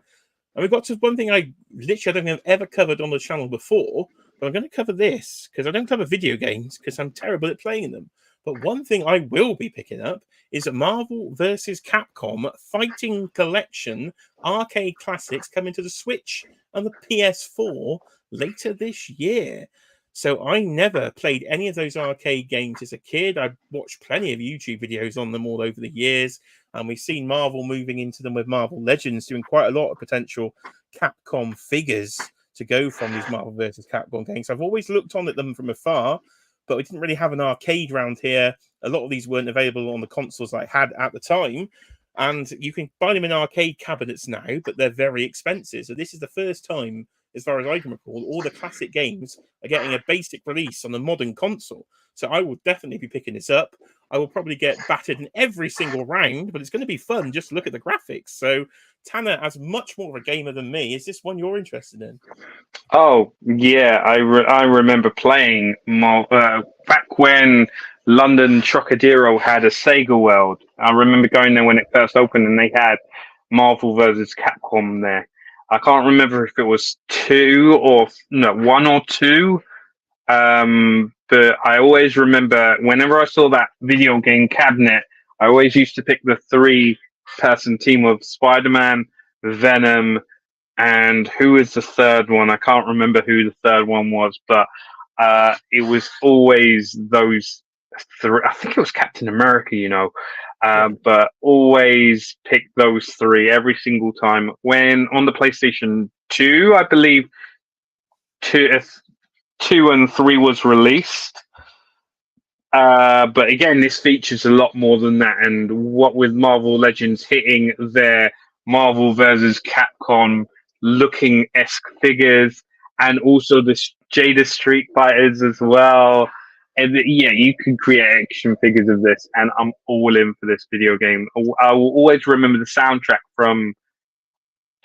And we've got to one thing I don't think I've ever covered on the channel before, but I'm going to cover this because I don't cover video games because I'm terrible at playing them. But one thing I will be picking up is a Marvel vs. Capcom Fighting Collection arcade classics coming to the Switch and the PS4 later this year. So I never played any of those arcade games as a kid. I watched plenty of YouTube videos on them all over the years. And we've seen Marvel moving into them with Marvel Legends, doing quite a lot of potential Capcom figures to go from these Marvel vs. Capcom games. I've always looked on at them from afar, but we didn't really have an arcade round here. A lot of these weren't available on the consoles I had at the time. And you can buy them in arcade cabinets now, but they're very expensive. So this is the first time, as far as I can recall, all the classic games are getting a basic release on a modern console. So I will definitely be picking this up. I will probably get battered in every single round, but it's going to be fun just to look at the graphics. So Tanner, as much more of a gamer than me, is this one you're interested in? Oh, yeah. I remember playing back when London Trocadero had a Sega World. I remember going there when it first opened and they had Marvel vs. Capcom there. I can't remember if it was 1 or 2. But I always remember whenever I saw that video game cabinet, I always used to pick the 3-person team of Spider-Man, Venom, and who is the third one? I can't remember who the third one was, but it was always those 3. I think it was Captain America, but always pick those 3 every single time. When on the PlayStation 2, I believe 2 and 3 was released. But again, this features a lot more than that. And what with Marvel Legends hitting their Marvel vs. Capcom looking esque figures, and also the Jada Street Fighters as well. And yeah, you can create action figures of this, and I'm all in for this video game. I will always remember the soundtrack from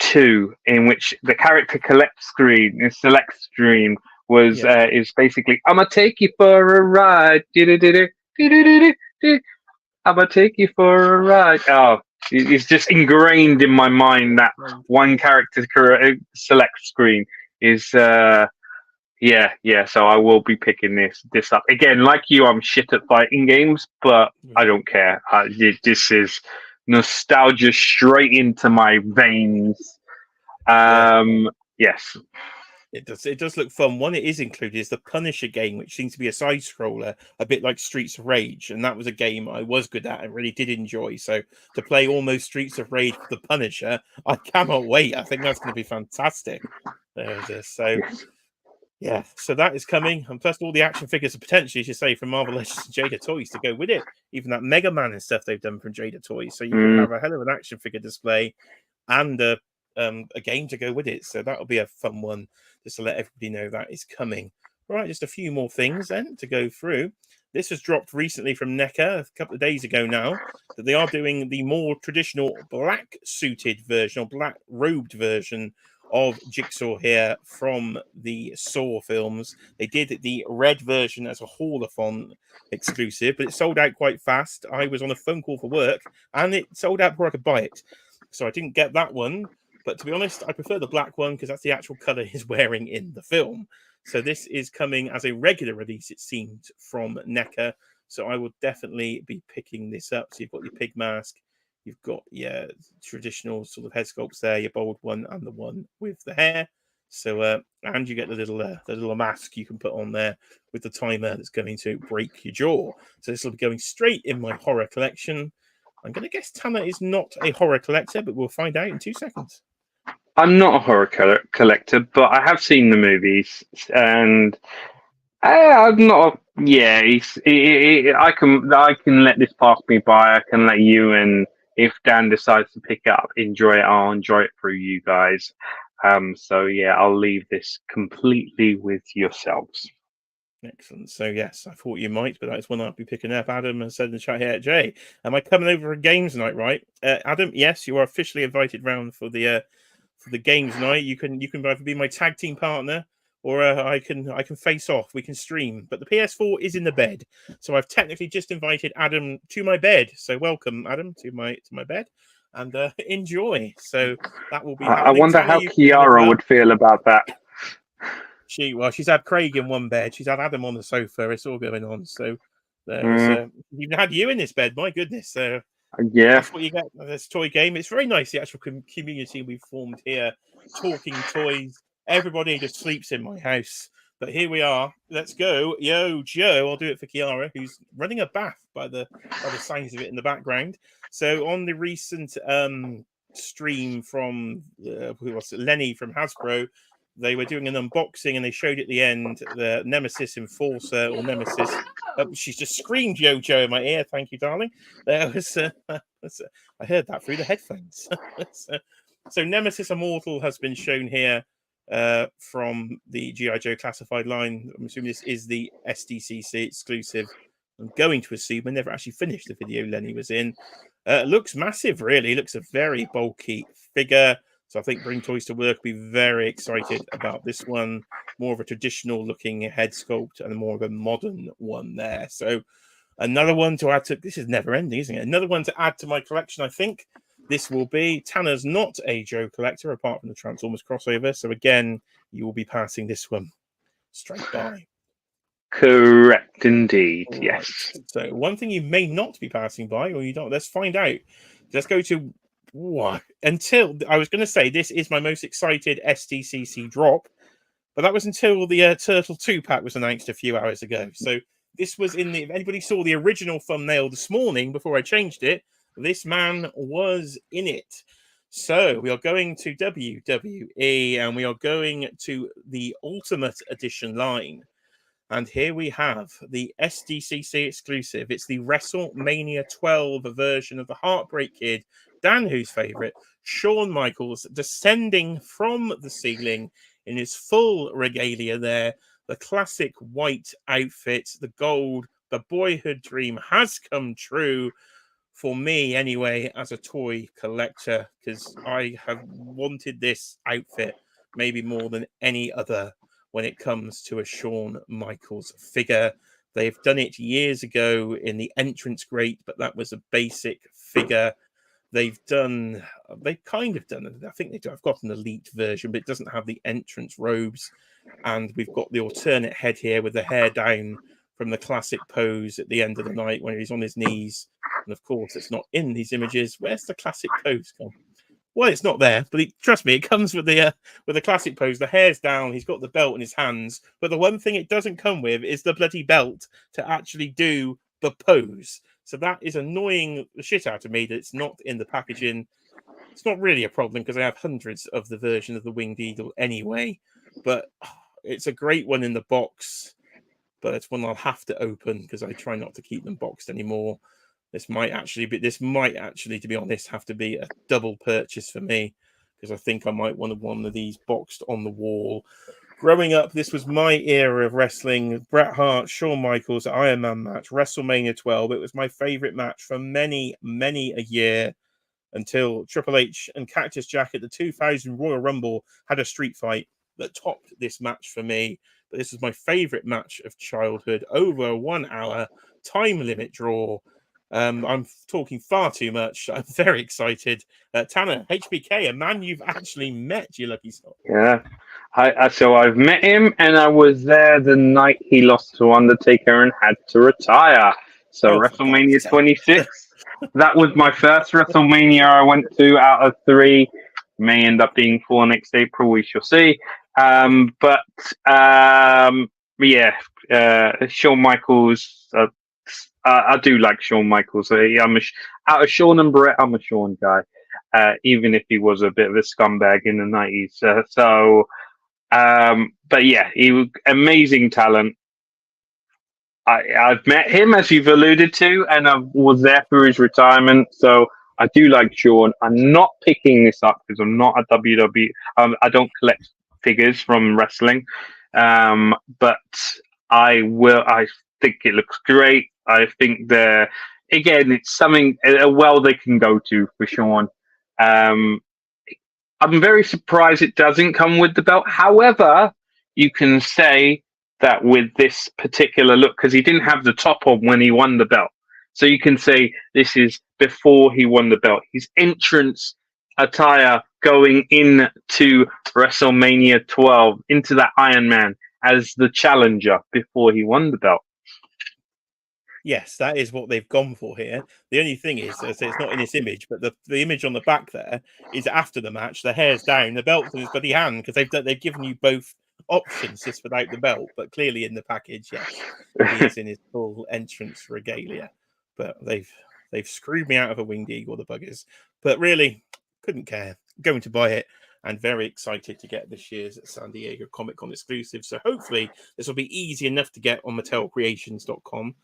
2, in which the character select screen was is basically "I'ma take you for a ride." I'ma take you for a ride. Oh, it's just ingrained in my mind that one character select screen is Yeah. So I will be picking this up again. Like you, I'm shit at fighting games, but I don't care. This is nostalgia straight into my veins. Yes. It does look fun. One it is included is the Punisher game, which seems to be a side scroller, a bit like Streets of Rage, and that was a game I was good at and really did enjoy. So to play almost Streets of Rage for the Punisher, I cannot wait. I think that's going to be fantastic. So Yes. yeah, so that is coming, and plus all the action figures are potentially, as you say, from Marvel Legends and Jada Toys to go with it. Even that Mega Man and stuff they've done from Jada Toys, so you could have a hell of an action figure display and a game to go with it. So that'll be a fun one, just to let everybody know that is coming. All right, just a few more things then to go through. This was dropped recently from NECA a couple of days ago now, that they are doing the more traditional black suited version or black robed version of Jigsaw here from the Saw films. They did the red version as a haulathon exclusive, but it sold out quite fast. I was on a phone call for work and it sold out before I could buy it. So I didn't get that one. But to be honest, I prefer the black one because that's the actual color he's wearing in the film. So this is coming as a regular release, it seems, from NECA. So I will definitely be picking this up. So you've got your pig mask, you've got your traditional sort of head sculpts there, your bold one, and the one with the hair. So and you get the little mask you can put on there with the timer that's going to break your jaw. So this will be going straight in my horror collection. I'm going to guess Tanner is not a horror collector, but we'll find out in 2 seconds. I'm not a horror collector, but I have seen the movies, and I'm not. Yeah, I can let this pass me by. I can let you, and if Dan decides to pick it up, enjoy it. I'll enjoy it through you guys. So yeah, I'll leave this completely with yourselves. Excellent. So yes, I thought you might, but that's one I'll be picking up. Adam has said in the chat here, Jay, am I coming over for games night? Right, Adam? Yes, you are officially invited round for the games night. You can either be my tag team partner, or I can face off. We can stream. But the PS4 is in the bed, so I've technically just invited Adam to my bed. So welcome, Adam, to my bed, and enjoy. So that will be happening. I wonder Tanner, how Kiara would feel about that. She's had Craig in one bed. She's had Adam on the sofa. It's all going on. So there's even had you in this bed. My goodness. Yeah, that's what you get. This toy game. It's very nice. The actual community we've formed here, talking toys. Everybody just sleeps in my house. But here we are. Let's go. Yo, Joe. I'll do it for Kiara, who's running a bath by the signs of it in the background. So on the recent stream from Lenny from Hasbro, they were doing an unboxing and they showed at the end the Nemesis Enforcer or Nemesis. She's just screamed Yo-Joe in my ear. Thank you, darling. There was, I heard that through the headphones. So Nemesis Immortal has been shown here from the G.I. Joe classified line. I'm assuming this is the SDCC exclusive. I'm going to assume I never actually finished the video Lenny was in. Looks massive, really. Looks a very bulky figure. So I think Bring Toys to Work will be very excited about this one. More of a traditional looking head sculpt and more of a modern one there. So another one to add to, this is never ending, isn't it? Another one to add to my collection, I think. This will be, Tanner's not a Joe collector apart from the Transformers crossover. So again, you will be passing this one straight by. Correct indeed. All yes. Right. So one thing you may not be passing by, or you don't, let's find out. Let's go to what? Until I was going to say this is my most excited SDCC drop, but that was until the Turtle 2 pack was announced a few hours ago. So this was in the, if anybody saw the original thumbnail this morning before I changed it, this man was in it. So we are going to WWE and we are going to the Ultimate Edition line. And here we have the SDCC exclusive. It's the WrestleMania 12 version of the Heartbreak Kid, Dan, whose favorite, Shawn Michaels, descending from the ceiling in his full regalia there. The classic white outfit, the gold, the boyhood dream has come true. For me, anyway, as a toy collector, because I have wanted this outfit maybe more than any other when it comes to a Shawn Michaels figure. They've done it years ago in the entrance grate, but that was a basic figure. They've kind of done, I think they do. I've got an elite version, but it doesn't have the entrance robes. And we've got the alternate head here with the hair down from the classic pose at the end of the night when he's on his knees. And of course, it's not in these images. Where's the classic pose gone? Well, it's not there, but trust me, it comes with the classic pose. The hair's down. He's got the belt in his hands. But the one thing it doesn't come with is the bloody belt to actually do the pose. So that is annoying the shit out of me that it's not in the packaging. It's not really a problem because I have hundreds of the version of the Winged Eagle anyway. But it's a great one in the box. But it's one I'll have to open because I try not to keep them boxed anymore. This might actually, to be honest, have to be a double purchase for me because I think I might want one of these boxed on the wall. Growing up, this was my era of wrestling. Bret Hart, Shawn Michaels, Iron Man match, WrestleMania 12. It was my favorite match for many, many a year until Triple H and Cactus Jack at the 2000 Royal Rumble had a street fight that topped this match for me. But this is my favorite match of childhood. Over a 1 hour time limit draw. I'm talking far too much. I'm very excited. Tanner, HBK, a man you've actually met, you lucky soul. Yeah. So I've met him, and I was there the night he lost to Undertaker and had to retire. So WrestleMania 26. That was my first WrestleMania I went to out of 3. May end up being 4 next April. We shall see. Shawn Michaels. I do like Shawn Michaels. Out of Shawn and Brett, I'm a Shawn guy, even if he was a bit of a scumbag in the 90s. But yeah, he was amazing talent. I've met him, as you've alluded to, and I was there for his retirement. So I do like Shawn. I'm not picking this up because I'm not a WWE. I don't collect figures from wrestling, but I will. I think it looks great. I think it's something a well they can go to for Shawn. I'm very surprised it doesn't come with the belt. However, you can say that with this particular look, because he didn't have the top on when he won the belt. So you can say this is before he won the belt. His entrance attire going into WrestleMania 12, into that Iron Man as the challenger before he won the belt. Yes, that is what they've gone for here. The only thing is, it's not in this image, but the image on the back there is after the match. The hair's down, the belt's in his bloody hand because they've given you both options just without the belt. But clearly in the package, yes, he is in his full entrance regalia. But they've screwed me out of a Winged Eagle, the buggers. But really, couldn't care. Going to buy it. And very excited to get this year's San Diego Comic-Con exclusive. So hopefully this will be easy enough to get on MattelCreations.com.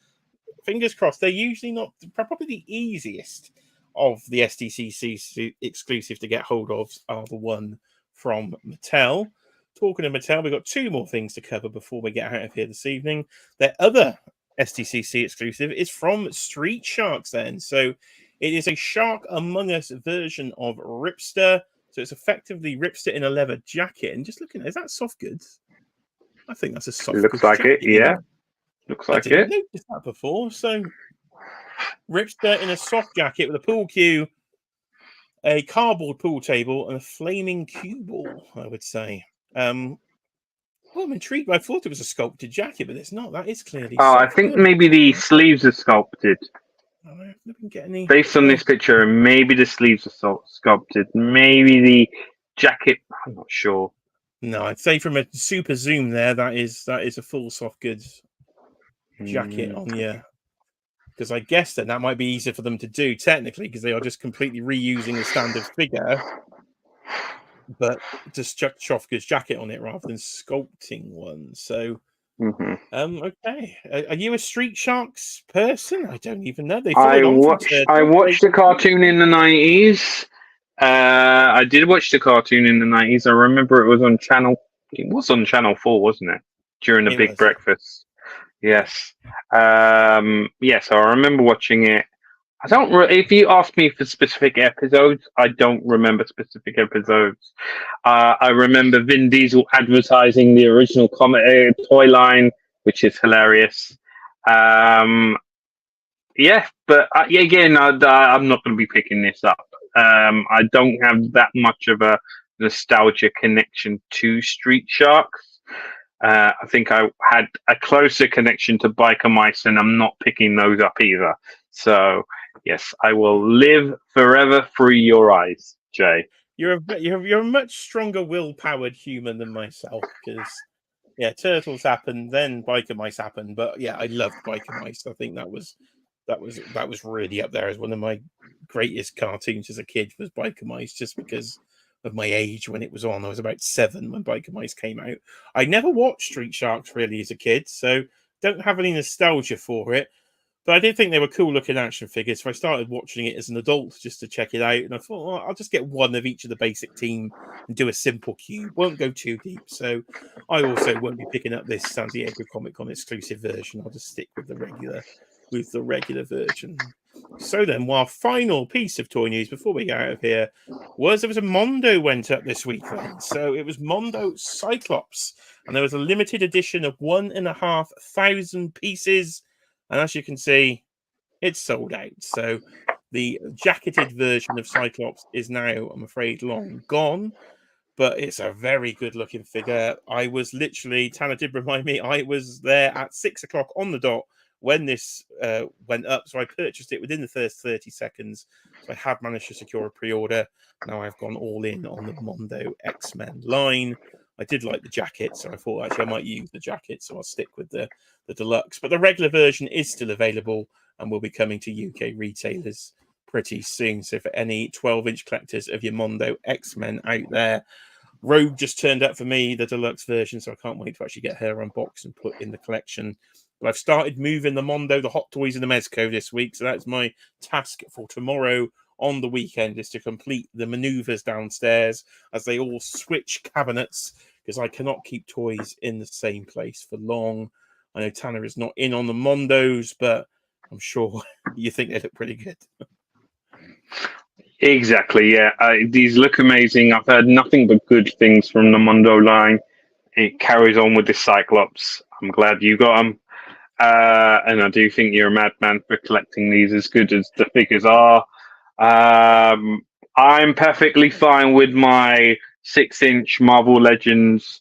Fingers crossed. They're usually not probably the easiest of the SDCC exclusive to get hold of are the one from Mattel. Talking of Mattel, we've got 2 more things to cover before we get out of here this evening. Their other SDCC exclusive is from Street Sharks then. So it is a Shark Among Us version of Ripster. So it's effectively Ripster in a leather jacket. And just looking at, is that soft goods? I think that's a soft goods. Looks like it, yeah. Looks like it. I didn't notice that before. So Ripster in a soft jacket with a pool cue, a cardboard pool table, and a flaming cue ball, I would say. Well, I'm intrigued. I thought it was a sculpted jacket, but it's not. That is clearly I think maybe the sleeves are sculpted. I didn't get any. Based on this picture, maybe the sleeves are sculpted. Maybe the jacket, I'm not sure. No, I'd say from a super zoom there, that is a full soft goods jacket on you. Because I guess that might be easier for them to do technically, because they are just completely reusing the standard figure, but just chuck soft goods jacket on it rather than sculpting one. So, okay. Are you a Street Sharks person? I don't even know. I watched the cartoon in the 90s. I did watch the cartoon in the 90s. I remember it was on Channel 4, wasn't it? During the Big Breakfast. Yes. Yes, I remember watching it. I don't. If you ask me for specific episodes, I don't remember specific episodes. I remember Vin Diesel advertising the original comic toy line, which is hilarious. Yeah, but again, I'm not going to be picking this up. I don't have that much of a nostalgia connection to Street Sharks. I think I had a closer connection to biker mice, and I'm not picking those up either. So yes, I will live forever through your eyes, Jay. You're a much stronger will-powered human than myself, because yeah, turtles happened, then biker mice happened. But yeah, I loved biker mice. I think that was really up there as one of my greatest cartoons as a kid, was biker mice, just because of my age when it was on. I was about 7 when biker mice came out. I never watched Street Sharks really as a kid, so don't have any nostalgia for it. But I did think they were cool looking action figures, so I started watching it as an adult just to check it out. And I thought, well, I'll just get one of each of the basic team and do a simple cube. Won't go too deep. So I also won't be picking up this San Diego Comic Con exclusive version. I'll just stick with the regular version. So then, our final piece of toy news before we get out of here was there was a Mondo went up this week then. So it was Mondo Cyclops, and there was a limited edition of 1,500 pieces. And as you can see, it's sold out. So the jacketed version of Cyclops is now, I'm afraid, long gone. But it's a very good looking figure. I was literally, Tanner did remind me, I was there at 6 o'clock on the dot when this went up. So I purchased it within the first 30 seconds. So I had managed to secure a pre-order. Now I've gone all in on the Mondo X-Men line. I did like the jacket, so I thought actually I might use the jacket, so I'll stick with the deluxe. But the regular version is still available and will be coming to UK retailers pretty soon. So for any 12-inch collectors of your Mondo X-Men out there, Rogue just turned up for me, the deluxe version, so I can't wait to actually get her unboxed and put in the collection. But I've started moving the Mondo, the Hot Toys, and the Mezco this week, so that's my task for tomorrow on the weekend, is to complete the maneuvers downstairs as they all switch cabinets, because I cannot keep toys in the same place for long. I know Tanner is not in on the Mondos, but I'm sure you think they look pretty good. Exactly, yeah. These look amazing. I've heard nothing but good things from the Mondo line. It carries on with the Cyclops. I'm glad you got them. And I do think you're a madman for collecting these, as good as the figures are. I'm perfectly fine with my 6-inch Marvel Legends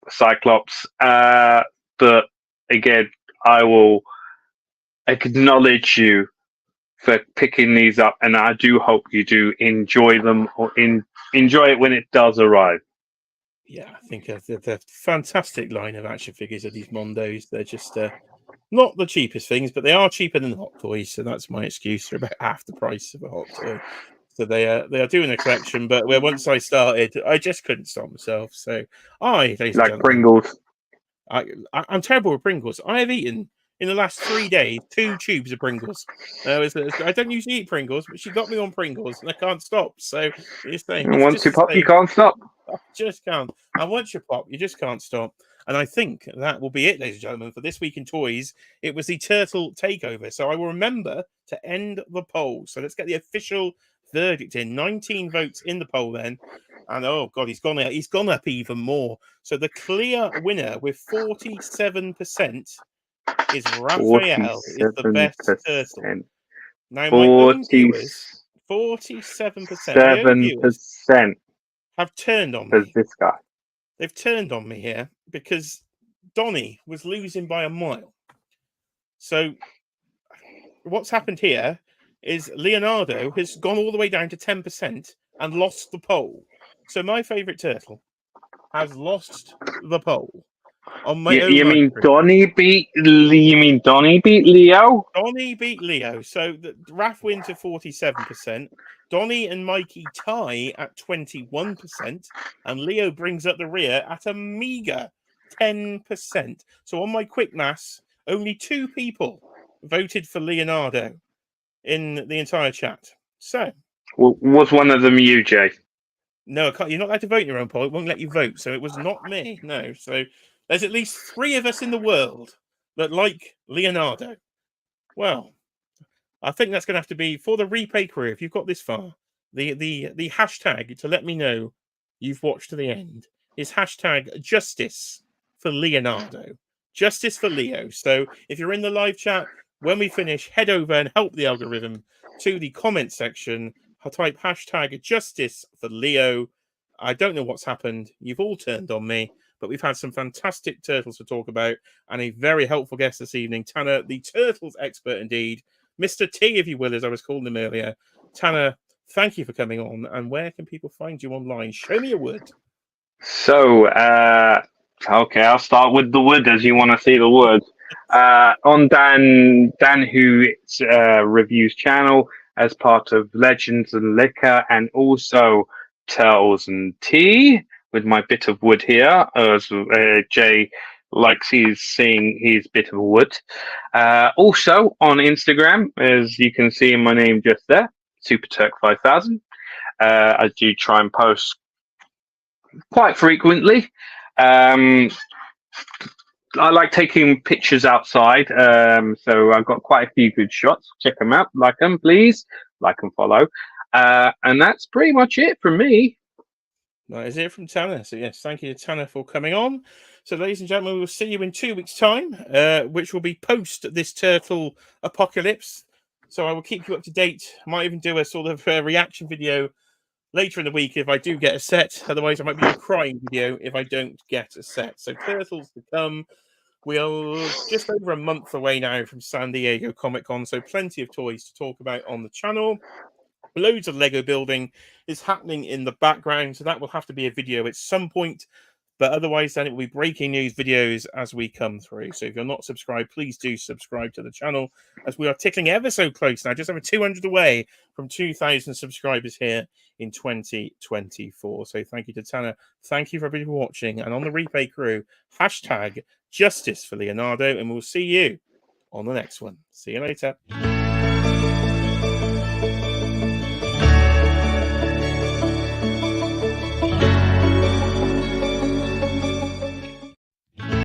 Cyclops. But again, I will acknowledge you for picking these up, and I do hope you do enjoy them, or enjoy it when it does arrive. Yeah, I think they're a fantastic line of action figures of these Mondos. They're just not the cheapest things, but they are cheaper than Hot Toys, so that's my excuse. They're about half the price of a Hot Toy. So they are doing a collection, but where once I started, I just couldn't stop myself. So ladies and Like gentlemen, Pringles. I'm terrible with Pringles. I have eaten in the last 3 days 2 tubes of Pringles. I don't usually eat Pringles, but she got me on Pringles, and I can't stop. So it's saying, And once you pop, you can't stop. I just can't. And once you pop, you just can't stop. And I think that will be it, ladies and gentlemen, for this week in toys. It was the Turtle Takeover. So I will remember to end the poll. So let's get the official verdict in. 19 votes in the poll then. And oh god, he's gone up even more. So the clear winner with 47% is Raphael, is the best turtle. Now my own viewers, 47%. My own viewers have turned on me. This guy. They've turned on me here because Donnie was losing by a mile. So what's happened here is Leonardo has gone all the way down to 10% and lost the poll. So my favourite turtle has lost the poll. On my own. You mean Donnie beat Leo? Donnie beat Leo. So Raph wins at 47%. Donnie and Mikey tie at 21%, and Leo brings up the rear at a meager 10%. So on my quick maths, only 2 people voted for Leonardo in the entire chat. So was one of them you, Jay? No, you're not allowed to vote in your own poll. It won't let you vote. So it was not me. No. So there's at least 3 of us in the world that like Leonardo. Well, I think that's going to have to be for the replay career. If you've got this far, the hashtag to let me know you've watched to the end is hashtag justice for Leonardo. Justice for Leo. So if you're in the live chat, when we finish, head over and help the algorithm to the comment section. Type hashtag justice for Leo. I don't know what's happened. You've all turned on me, But we've had some fantastic turtles to talk about and a very helpful guest this evening, Tanner, the turtles expert indeed. Mr. T, if you will, as I was calling him earlier. Tanner, thank you for coming on. And where can people find you online? Show me your wood. So, okay, I'll start with the wood as you want to see the wood. On Dan Who Reviews channel as part of Legends and Liquor, and also Turtles and Tea with my bit of wood here, as Jay likes seeing his bit of wood. Also on Instagram, as you can see my name just there, SuperTurk5000. I do try and post quite frequently. I like taking pictures outside, so I've got quite a few good shots. Check them out, like them, please, like and follow. And that's pretty much it from me. That is it from Tanner. So yes, thank you to Tanner for coming on. So ladies and gentlemen, we will see you in 2 weeks' time, which will be post this turtle apocalypse. So I will keep you up to date. I might even do a sort of reaction video later in the week if I do get a set. Otherwise, I might be a crying video if I don't get a set. So turtles to come. We are just over a month away now from San Diego Comic-Con, so plenty of toys to talk about on the channel. Loads of Lego building is happening in the background, so that will have to be a video at some point. But otherwise, then it will be breaking news videos as we come through. So if you're not subscribed, please do subscribe to the channel, as we are tickling ever so close now, just over 200 away from 2,000 subscribers here in 2024. So thank you to Tanner. Thank you for everybody watching. And on the replay crew, hashtag Justice for Leonardo. And we'll see you on the next one. See you later.